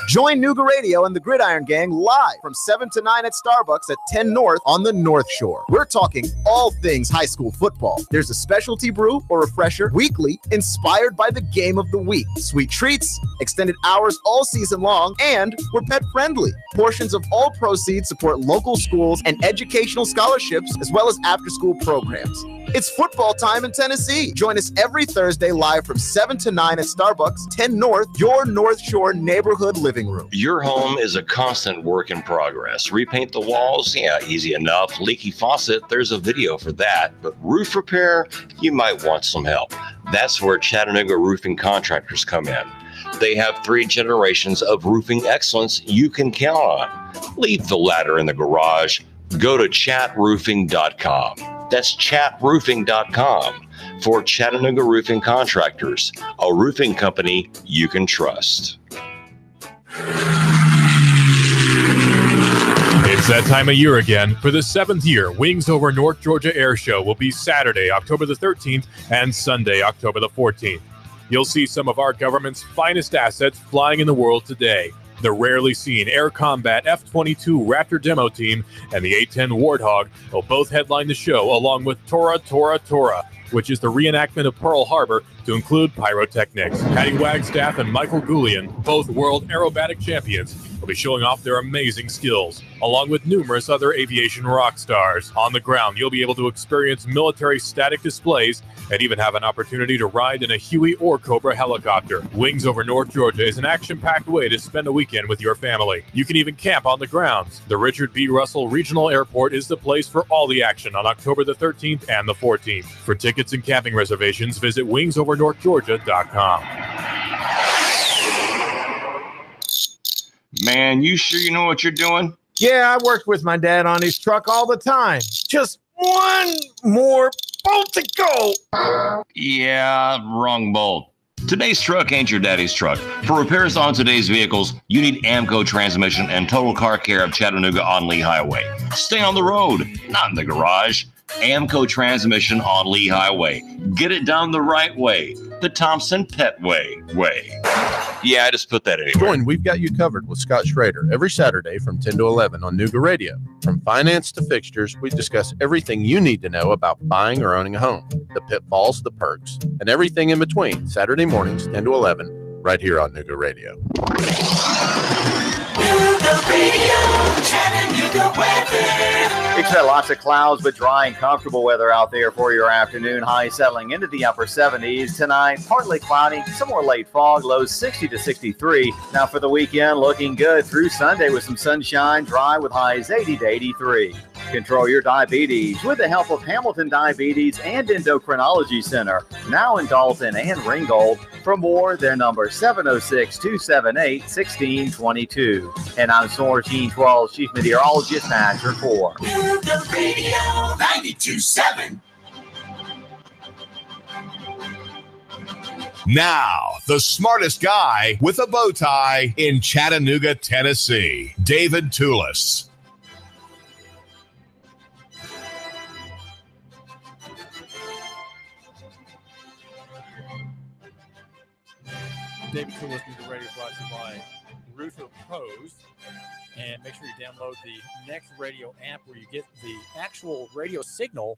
Join Nooga Radio and the Gridiron Gang live from 7 to 9 at Starbucks at 10 North on the North Shore. We're talking all things high school football. There's a specialty brew or refresher weekly inspired by the game of the week. Sweet treats, extended hours all season long, and we're pet friendly. Portions of all proceeds support local schools and educational scholarships as well as after-school programs. It's football time in Tennessee. Join us every Thursday live from 7 to 9 at Starbucks, 10 North, your North Shore neighborhood living room. Your home is a constant work in progress. Repaint the walls? Yeah, easy enough. Leaky faucet? There's a video for that. But roof repair? You might want some help. That's where Chattanooga roofing contractors come in. They have 3 generations of roofing excellence you can count on. Leave the ladder in the garage. Go to chatroofing.com. That's chatroofing.com for Chattanooga Roofing Contractors, a roofing company you can trust. It's that time of year again. For the 7th year, Wings Over North Georgia Air Show will be Saturday, October the 13th, and Sunday, October the 14th. You'll see some of our government's finest assets flying in the world today. The rarely seen Air Combat F-22 Raptor demo team and the A-10 Warthog will both headline the show, along with Tora Tora Tora, which is the reenactment of Pearl Harbor to include pyrotechnics. Patty Wagstaff and Michael Goulian, both world aerobatic champions, will be showing off their amazing skills, along with numerous other aviation rock stars. On the ground, you'll be able to experience military static displays and even have an opportunity to ride in a Huey or Cobra helicopter. Wings Over North Georgia is an action-packed way to spend a weekend with your family. You can even camp on the grounds. The Richard B. Russell Regional Airport is the place for all the action on October the 13th and the 14th. For tickets and camping reservations, visit wingsovernorthgeorgia.com. Man, you sure you know what you're doing? Yeah, I worked with my dad on his truck all the time. Just one more bolt to go. Yeah, wrong bolt. Today's truck ain't your daddy's truck. For repairs on today's vehicles, you need Amco Transmission and Total Car Care of Chattanooga on Lee Highway. Stay on the road, not in the garage. Amco Transmission on Lee Highway. Get it done the right way. The Thompson Pet way. Yeah, I just put that anywhere. Join We've Got You Covered with Scott Schrader every Saturday from 10 to 11 on Nooga Radio. From finance to fixtures, we discuss everything you need to know about buying or owning a home, the pitfalls, the perks, and everything in between. Saturday mornings, 10 to 11, right here on Nooga Radio. Nooga Radio, Chattanooga weather. Expect lots of clouds, but dry and comfortable weather out there for your afternoon. High settling into the upper 70s tonight. Partly cloudy, some more late fog, lows 60 to 63. Now for the weekend, looking good through Sunday with some sunshine, dry with highs 80 to 83. Control your diabetes with the help of Hamilton Diabetes and Endocrinology Center, now in Dalton and Ringgold. For more, their number 706-278-1622. And I'm Soar Gene 12, Chief Meteorologist, National 4. Nooga Radio 92.7. Now, the smartest guy with a bow tie in Chattanooga, Tennessee, David Toulis. David Toulis, Nooga Radio, brought to you by Router Pros. And make sure you download the Next Radio app where you get the actual radio signal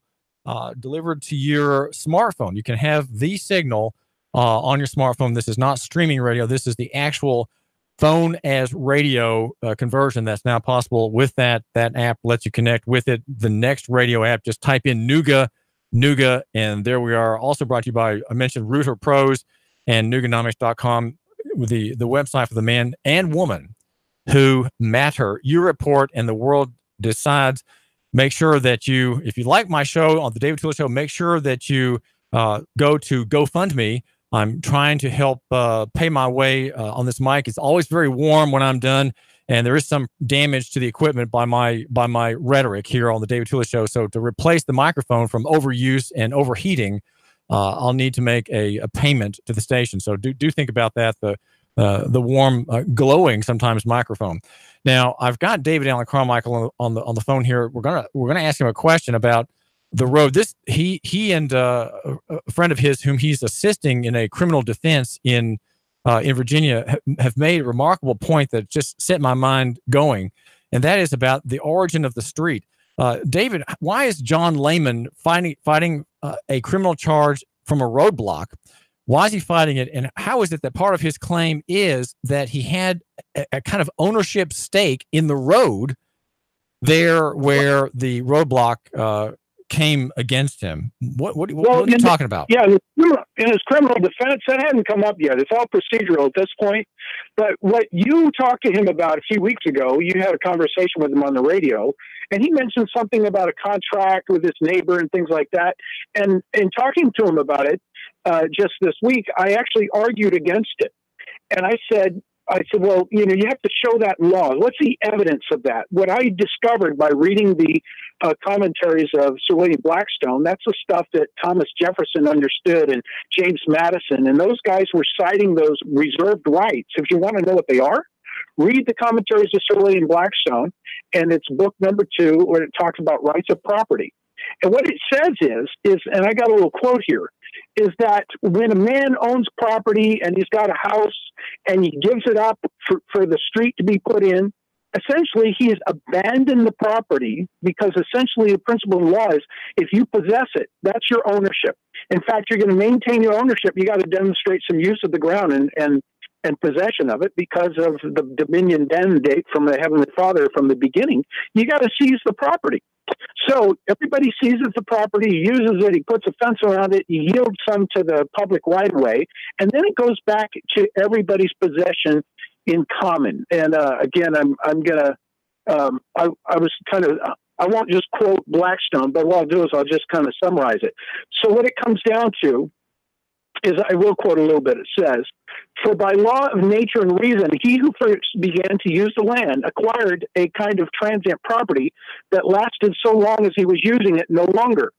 delivered to your smartphone. You can have the signal on your smartphone. This is not streaming radio. This is the actual phone as radio conversion that's now possible with that app. Lets you connect with it. The Next Radio app. Just type in Nooga, and there we are. Also brought to you by, I mentioned, Router Pros and Nooganomics.com, the website for the man and woman who matter. You report and the world decides. Make sure that you, if you like my show on the David Toulis Show, make sure that you go to GoFundMe. I'm trying to help pay my way on this mic. It's always very warm when I'm done, and there is some damage to the equipment by my rhetoric here on the David Toulis Show. So to replace the microphone from overuse and overheating, I'll need to make a payment to the station. So do think about that. The warm, glowing sometimes microphone. Now I've got David Allen Carmichael on the phone here. We're gonna ask him a question about the road. He and a friend of his whom he's assisting in a criminal defense in Virginia have made a remarkable point that just set my mind going, and that is about the origin of the street. David, why is John Lehman fighting a criminal charge from a roadblock? Why is he fighting it? And how is it that part of his claim is that he had a kind of ownership stake in the road there where the roadblock came against him? What are you talking about? Yeah, in his criminal defense, that hadn't come up yet. It's all procedural at this point. But what you talked to him about a few weeks ago, you had a conversation with him on the radio, and he mentioned something about a contract with his neighbor and things like that. And in talking to him about it just this week, I actually argued against it. And I said, well, you have to show that in law. What's the evidence of that? What I discovered by reading the commentaries of Sir William Blackstone, that's the stuff that Thomas Jefferson understood and James Madison, and those guys were citing those reserved rights. If you want to know what they are, read the commentaries of Sir William Blackstone, and it's book number 2, where it talks about rights of property. And what it says is, and I got a little quote here, is that when a man owns property and he's got a house and he gives it up for the street to be put in, essentially he has abandoned the property, because essentially the principle of law is if you possess it, that's your ownership. In fact, you're going to maintain your ownership. You got to demonstrate some use of the ground and possession of it because of the dominion date from the Heavenly Father from the beginning. You got to seize the property. So everybody seizes the property, he uses it, he puts a fence around it, he yields some to the public right of way, and then it goes back to everybody's possession in common. And again, I won't just quote Blackstone, but what I'll do is I'll just kind of summarize it. So what it comes down to is, I will quote a little bit. It says, "For by law of nature and reason, he who first began to use the land acquired a kind of transient property that lasted so long as he was using it no longer.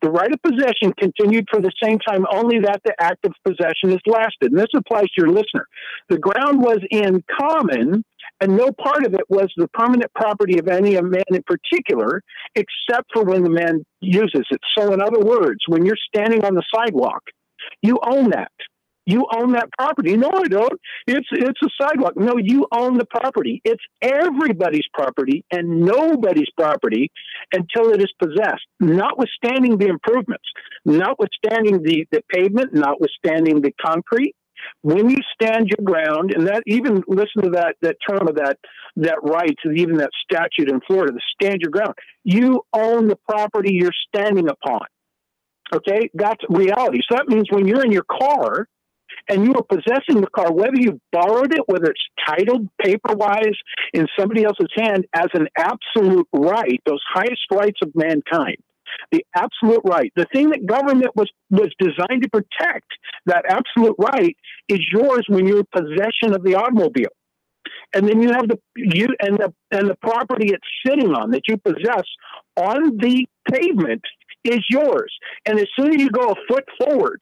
The right of possession continued for the same time only that the act of possession has lasted." And this applies to your listener. "The ground was in common, and no part of it was the permanent property of any man in particular, except for when the man uses it." So in other words, when you're standing on the sidewalk, you own that. You own that property. No, I don't. It's a sidewalk. No, you own the property. It's everybody's property and nobody's property until it is possessed, notwithstanding the improvements, notwithstanding the pavement, notwithstanding the concrete. When you stand your ground, and that, even listen to that term of that right, even that statute in Florida, the stand your ground, you own the property you're standing upon. Okay, that's reality. So that means when you're in your car and you are possessing the car, whether you borrowed it, whether it's titled paper-wise in somebody else's hand, as an absolute right, those highest rights of mankind, the absolute right, the thing that government was designed to protect, that absolute right is yours when you're in possession of the automobile. And then you have the property it's sitting on that you possess on the pavement is yours. And as soon as you go a foot forward,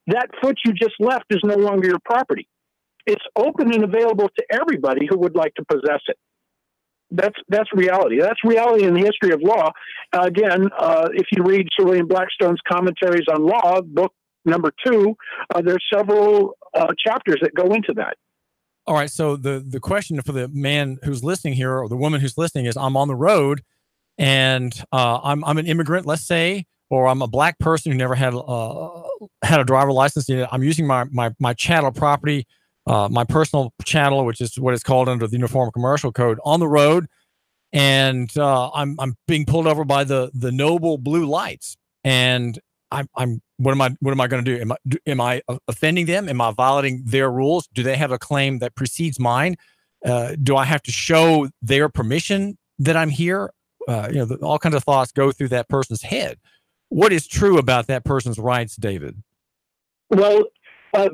that foot you just left is no longer your property. It's open and available to everybody who would like to possess it. That's reality. That's reality in the history of law. Again, if you read Sir William Blackstone's Commentaries on Law, book number 2, there's several chapters that go into that. All right. So the question for the man who's listening here, or the woman who's listening, is: I'm on the road, and I'm an immigrant, let's say, or I'm a black person who never had a driver license. I'm using my chattel property, my personal chattel, which is what it's called under the Uniform Commercial Code, on the road, and I'm being pulled over by the noble blue lights, and what am I going to do? Am I offending them? Am I violating their rules? Do they have a claim that precedes mine? Do I have to show their permission that I'm here? All kinds of thoughts go through that person's head. What is true about that person's rights, David? Well,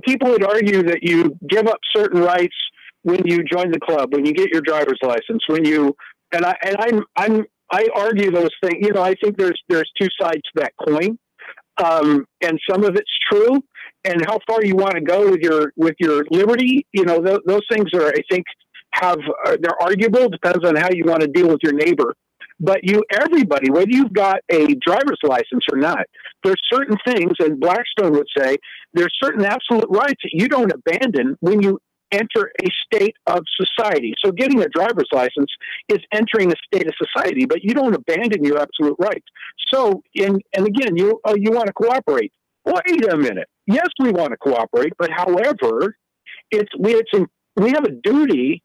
people would argue that you give up certain rights when you join the club, when you get your driver's license, I argue those things. I think there's two sides to that coin. And some of it's true, and how far you want to go with your liberty, those things are, I think, they're arguable. Depends on how you want to deal with your neighbor. But everybody, whether you've got a driver's license or not, there's certain things, and Blackstone would say, there's certain absolute rights that you don't abandon when you enter a state of society. So getting a driver's license is entering a state of society, but you don't abandon your absolute rights. So, and again, you want to cooperate. Wait a minute. Yes, we want to cooperate, but however, we have a duty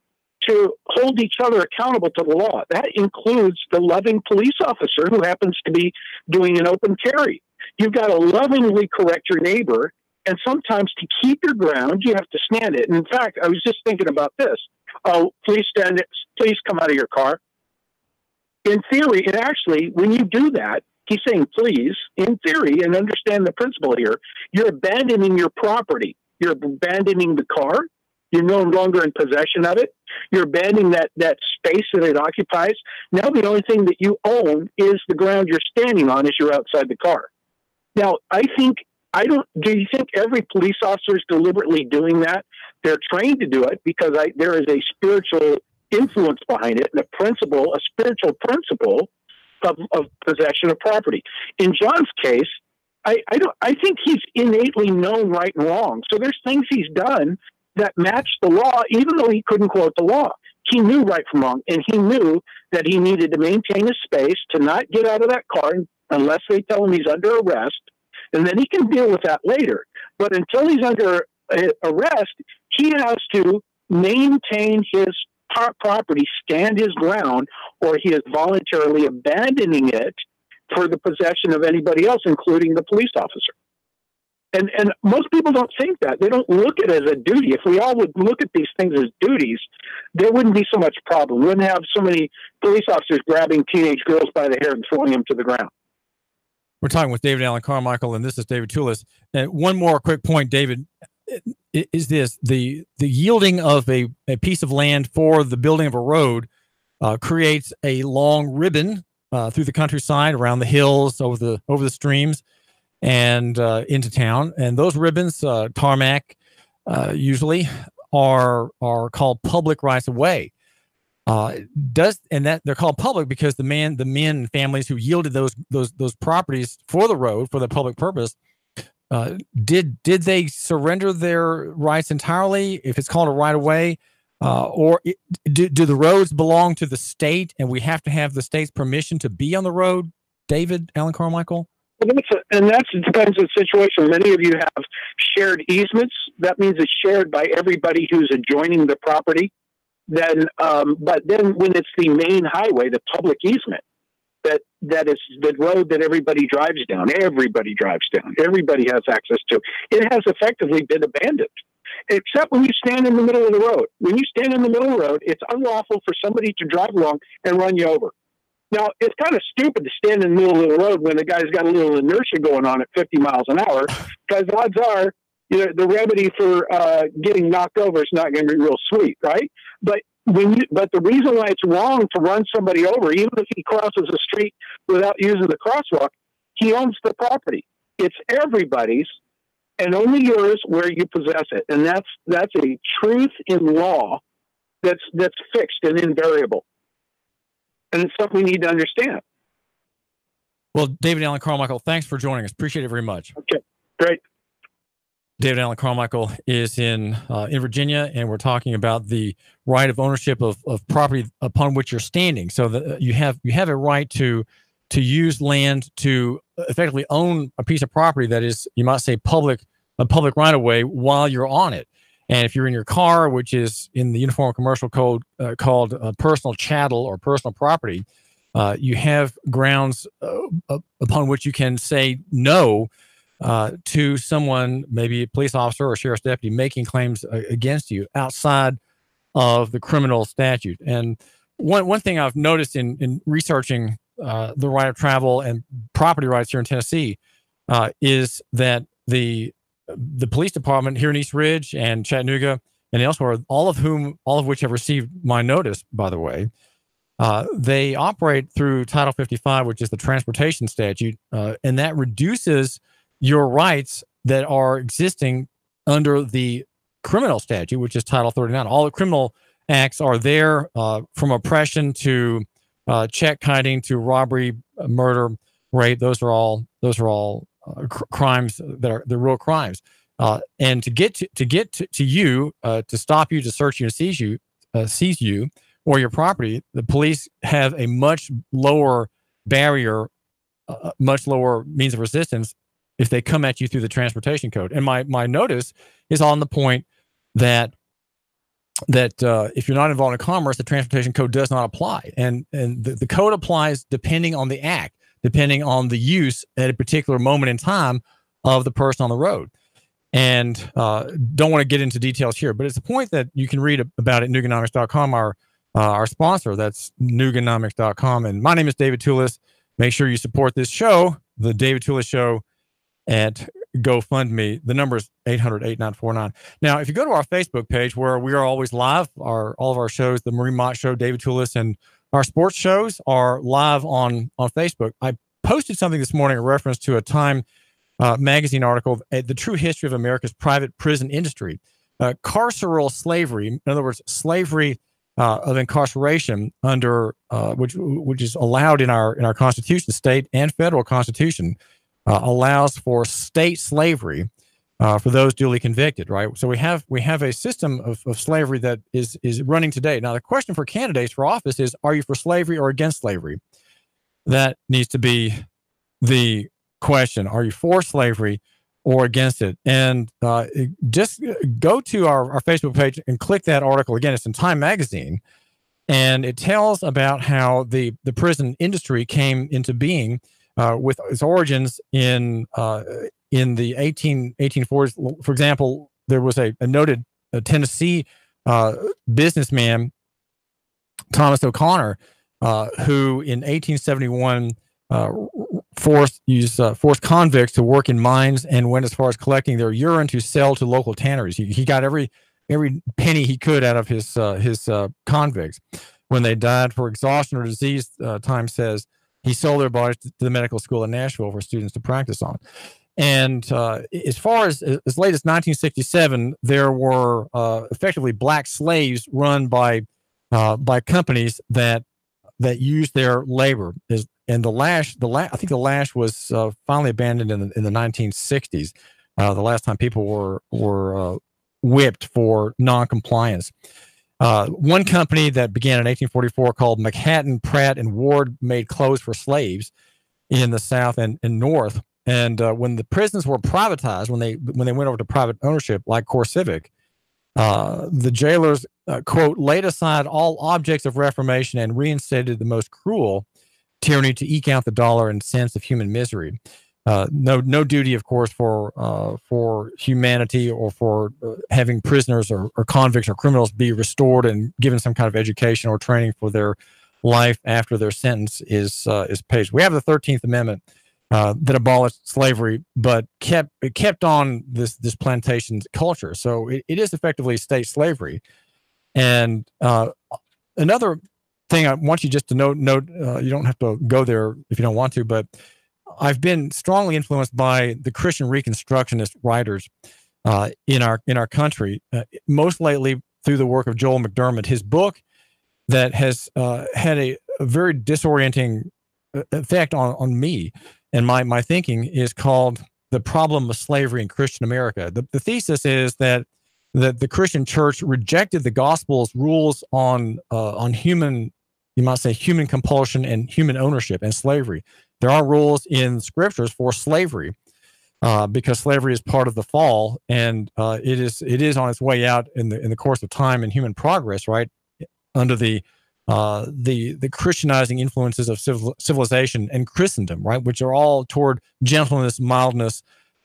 to hold each other accountable to the law. That includes the loving police officer who happens to be doing an open carry. You've got to lovingly correct your neighbor, and sometimes to keep your ground, you have to stand it. And in fact, I was just thinking about this. Oh, please come out of your car. In theory, and actually, when you do that, he's saying please, in theory, and understand the principle here, you're abandoning your property. You're abandoning the car. You're no longer in possession of it. You're abandoning that space that it occupies. Now the only thing that you own is the ground you're standing on as you're outside the car. Now, do you think every police officer is deliberately doing that? They're trained to do it because there is a spiritual influence behind it, and a spiritual principle of possession of property. In John's case, I think he's innately known right and wrong. So there's things he's done that match the law, even though he couldn't quote the law. He knew right from wrong, and he knew that he needed to maintain his space, to not get out of that car unless they tell him he's under arrest, and then he can deal with that later. But until he's under arrest, he has to maintain his property, stand his ground, or he is voluntarily abandoning it for the possession of anybody else, including the police officer. And most people don't think that. They don't look at it as a duty. If we all would look at these things as duties, there wouldn't be so much problem. We wouldn't have so many police officers grabbing teenage girls by the hair and throwing them to the ground. We're talking with David Allen Carmichael, and this is David Toulis. And one more quick point, David, is this: the yielding of a piece of land for the building of a road creates a long ribbon through the countryside, around the hills, over the streams, and into town. And those ribbons, tarmac, usually are called public rights of way. They're called public because the men and families who yielded those properties for the road for the public purpose, did they surrender their rights entirely? If it's called a right of way, or do the roads belong to the state, and we have to have the state's permission to be on the road? David Allen Carmichael. Well, that depends on the situation. Many of you have shared easements. That means it's shared by everybody who's adjoining the property. But then when it's the main highway, the public easement, that is the road that everybody drives down. Everybody drives down. Everybody has access to. It has effectively been abandoned, except when you stand in the middle of the road. When you stand in the middle of the road, it's unlawful for somebody to drive along and run you over. Now, it's kind of stupid to stand in the middle of the road when the guy's got a little inertia going on at 50 miles an hour, because odds are, the remedy for getting knocked over is not going to be real sweet, right? But the reason why it's wrong to run somebody over, even if he crosses the street without using the crosswalk, he owns the property. It's everybody's, and only yours where you possess it. And that's a truth in law that's fixed and invariable. And it's something we need to understand. Well, David Allen Carmichael, thanks for joining us. Appreciate it very much. Okay, great. David Allen Carmichael is in Virginia, and we're talking about the right of ownership of property upon which you're standing. So that you have a right to use land to effectively own a piece of property that is, you might say, a public right of way while you're on it. And if you're in your car, which is in the Uniform Commercial Code called personal chattel or personal property, you have grounds upon which you can say no to someone, maybe a police officer or sheriff's deputy, making claims against you outside of the criminal statute. And one thing I've noticed in researching the right of travel and property rights here in Tennessee is that the police department here in East Ridge and Chattanooga and elsewhere, all of which have received my notice, by the way, they operate through Title 55, which is the transportation statute, and that reduces your rights that are existing under the criminal statute, which is Title 39. All the criminal acts are there, from oppression to check kiting to robbery, murder, rape. Those are all crimes that are the real crimes. And to get to you, to stop you, to search you, and seize you or your property, the police have a much lower barrier, much lower means of resistance if they come at you through the transportation code. And my notice is on the point that if you're not involved in commerce, the transportation code does not apply. And the code applies depending on the act, depending on the use at a particular moment in time of the person on the road. And don't want to get into details here, but it's a point that you can read about at Nuganomics.com, our sponsor. That's Nuganomics.com. And my name is David Toulis. Make sure you support this show, the David Toulis Show, at GoFundMe. The number is 800-8949. Now, if you go to our Facebook page, where we are always live, all of our shows, the Marie Mott Show, David Toulis, and our sports shows are live on Facebook. I posted something this morning in reference to a Time magazine article, The True History of America's Private Prison Industry. Carceral slavery, in other words, slavery of incarceration under which is allowed in our Constitution, state and federal Constitution, allows for state slavery for those duly convicted, right? So we have a system of slavery that is running today. Now, the question for candidates for office is, are you for slavery or against slavery? That needs to be the question. Are you for slavery or against it? And just go to our Facebook page and click that article. Again, it's in Time magazine, and it tells about how the prison industry came into being with its origins in the 1840s. For example, there was a noted Tennessee businessman, Thomas O'Connor, who in 1871 forced convicts to work in mines and went as far as collecting their urine to sell to local tanneries. He got every penny he could out of his convicts. When they died for exhaustion or disease, Time says, he sold their bodies to the medical school in Nashville for students to practice on. And as far as late as 1967, there were effectively black slaves run by companies that used their labor. And the lash, I think the lash was finally abandoned in the 1960s. The last time people were whipped for noncompliance. One company that began in 1844 called Manhattan, Pratt and Ward made clothes for slaves in the South and North. And when the prisons were privatized, when they went over to private ownership, like CoreCivic, the jailers, quote, laid aside all objects of reformation and reinstated the most cruel tyranny to eke out the dollar and cents of human misery. No duty, of course, for humanity or for having prisoners or convicts or criminals be restored and given some kind of education or training for their life after their sentence is paid. We have the 13th Amendment that abolished slavery, but kept on this plantation culture. So it is effectively state slavery. And another thing I want you just to note, you don't have to go there if you don't want to, but I've been strongly influenced by the Christian Reconstructionist writers in our country, most lately through the work of Joel McDermott. His book that has had a very disorienting effect on me and my thinking is called The Problem of Slavery in Christian America. The thesis is that the Christian church rejected the gospel's rules on human, you might say, human compulsion and human ownership and slavery. There are rules in scriptures for slavery because slavery is part of the fall, and it is on its way out in the course of time and human progress, right? Under the Christianizing influences of civilization and Christendom, right, which are all toward gentleness, mildness,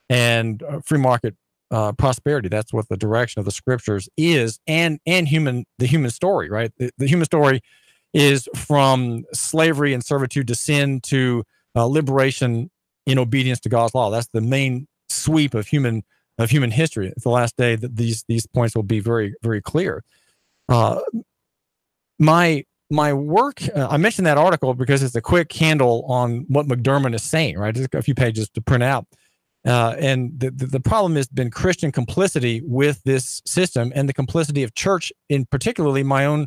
and free market prosperity. That's what the direction of the scriptures is, and the human story, right? The human story is from slavery and servitude to sin to liberation in obedience to God's law. That's the main sweep of human history. It's the last day that these points will be very, very clear. My work, I mentioned that article because it's a quick handle on what McDermott is saying, right? Just a few pages to print out. And the problem has been Christian complicity with this system and the complicity of church, in particularly my own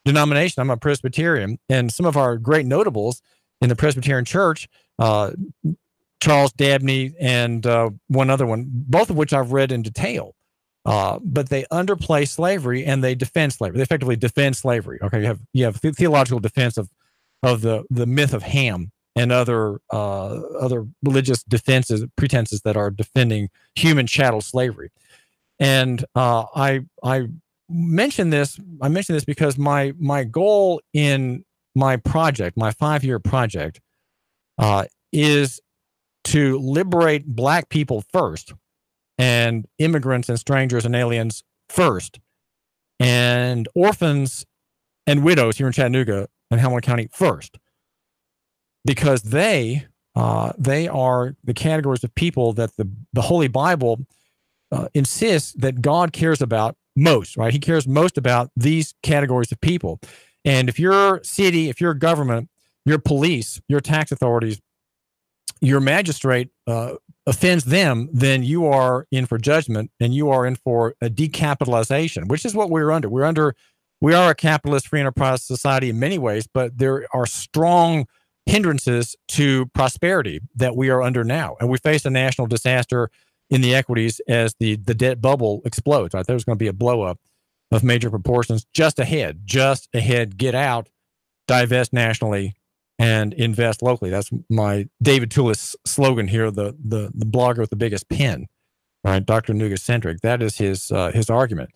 denomination. I'm a Presbyterian, and some of our great notables in the Presbyterian Church, Charles Dabney and one other one, both of which I've read in detail, but they underplay slavery and they defend slavery. They effectively defend slavery. Okay, you have theological defense of the myth of Ham and other religious pretenses that are defending human chattel slavery. And I mention this because my goal in my project, my 5-year project, is to liberate Black people first, and immigrants and strangers and aliens first, and orphans and widows here in Chattanooga and Hamilton County first, because they are the categories of people that the Holy Bible insists that God cares about most, right? He cares most about these categories of people. And if your city, if your government, your police, your tax authorities, your magistrate offends them, then you are in for judgment and you are in for a decapitalization, which is what we're under. We are a capitalist free enterprise society in many ways, but there are strong hindrances to prosperity that we are under now. And we face a national disaster in the equities as the debt bubble explodes, right? There's going to be a blow up of major proportions just ahead. Get out, divest nationally, and invest locally. That's my David Toulis slogan here, the blogger with the biggest pen, right? Dr. Nuga-centric. That is his argument.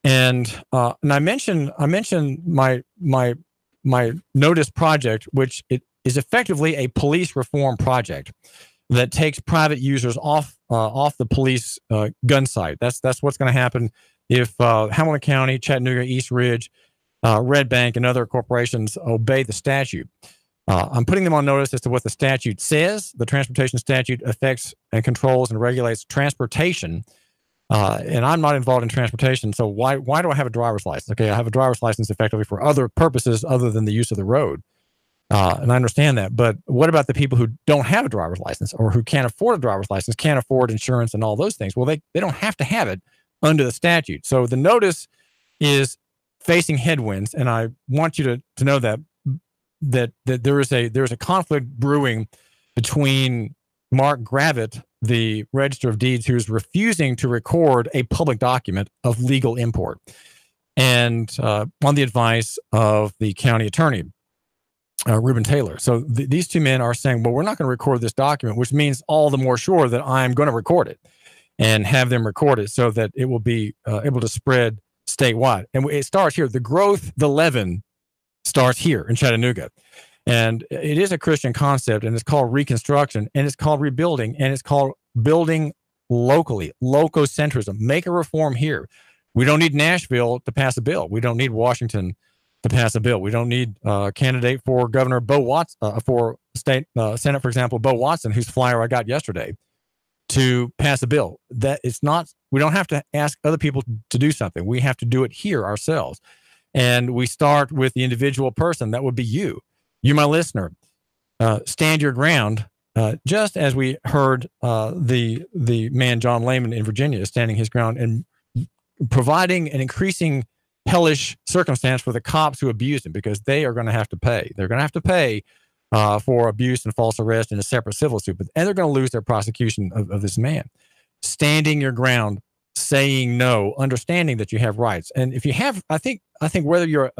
And I mentioned my Notice project, which it is effectively a police reform project that takes private users off the police gun site. That's what's going to happen if Hamilton County, Chattanooga, East Ridge, Red Bank, and other corporations obey the statute. I'm putting them on notice as to what the statute says. The transportation statute affects and controls and regulates transportation. And I'm not involved in transportation, so why do I have a driver's license? Okay, I have a driver's license effectively for other purposes other than the use of the road. And I understand that. But what about the people who don't have a driver's license or who can't afford a driver's license, can't afford insurance and all those things? Well, they don't have to have it under the statute. So the notice is facing headwinds, and I want you to know that there is a conflict brewing between Mark Gravitt, the Register of Deeds, who's refusing to record a public document of legal import, and on the advice of the county attorney, Reuben Taylor. So these two men are saying, well, we're not going to record this document, which means all the more sure that I'm going to record it and have them record it so that it will be able to spread statewide. And it starts here. The growth, the leaven starts here in Chattanooga. And it is a Christian concept, and it's called reconstruction, and it's called rebuilding, and it's called building locally, lococentrism. Make a reform here. We don't need Nashville to pass a bill. We don't need Washington to pass a bill. We don't need a candidate for Governor Bo Watson, for state Senate, for example, Bo Watson, whose flyer I got yesterday, to pass a bill. That it's not. We don't have to ask other people to do something. We have to do it here ourselves. And we start with the individual person. That would be you. You, my listener. Stand your ground. Just as we heard the man John Lehman in Virginia is standing his ground and providing an increasing hellish circumstance for the cops who abused him, because they are going to have to pay. They're going to have to pay for abuse and false arrest in a separate civil suit, and they're going to lose their prosecution of this man. Standing your ground, saying no, understanding that you have rights. And if you have, I think whether you're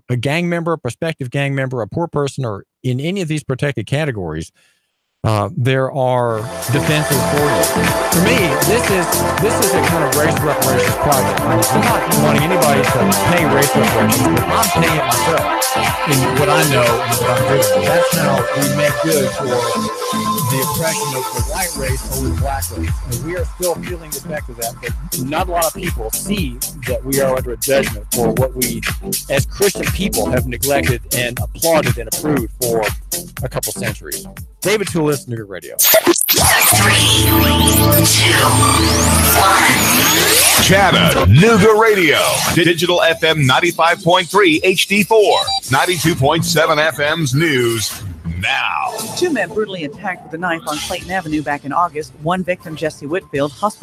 a gang member, a prospective gang member, a poor person, or in any of these protected categories, there are defenses for you. For me, this is a kind of race reparations project. I'm not wanting anybody to pay race reparations, but I'm paying it myself in what I know and what I'm doing. That's how we make good for the oppression of the white race over the black race. And we are still feeling the effect of that, but not a lot of people see that we are under a judgment for what we, as Christian people, have neglected and applauded and approved for a couple centuries. David Toulis, Nougat Radio. 3, 2, 1. Chattanooga Radio. Digital FM 95.3 HD4. 92.7 FM's news now. 2 men brutally attacked with a knife on Clayton Avenue back in August. One victim, Jesse Whitfield, hospitalized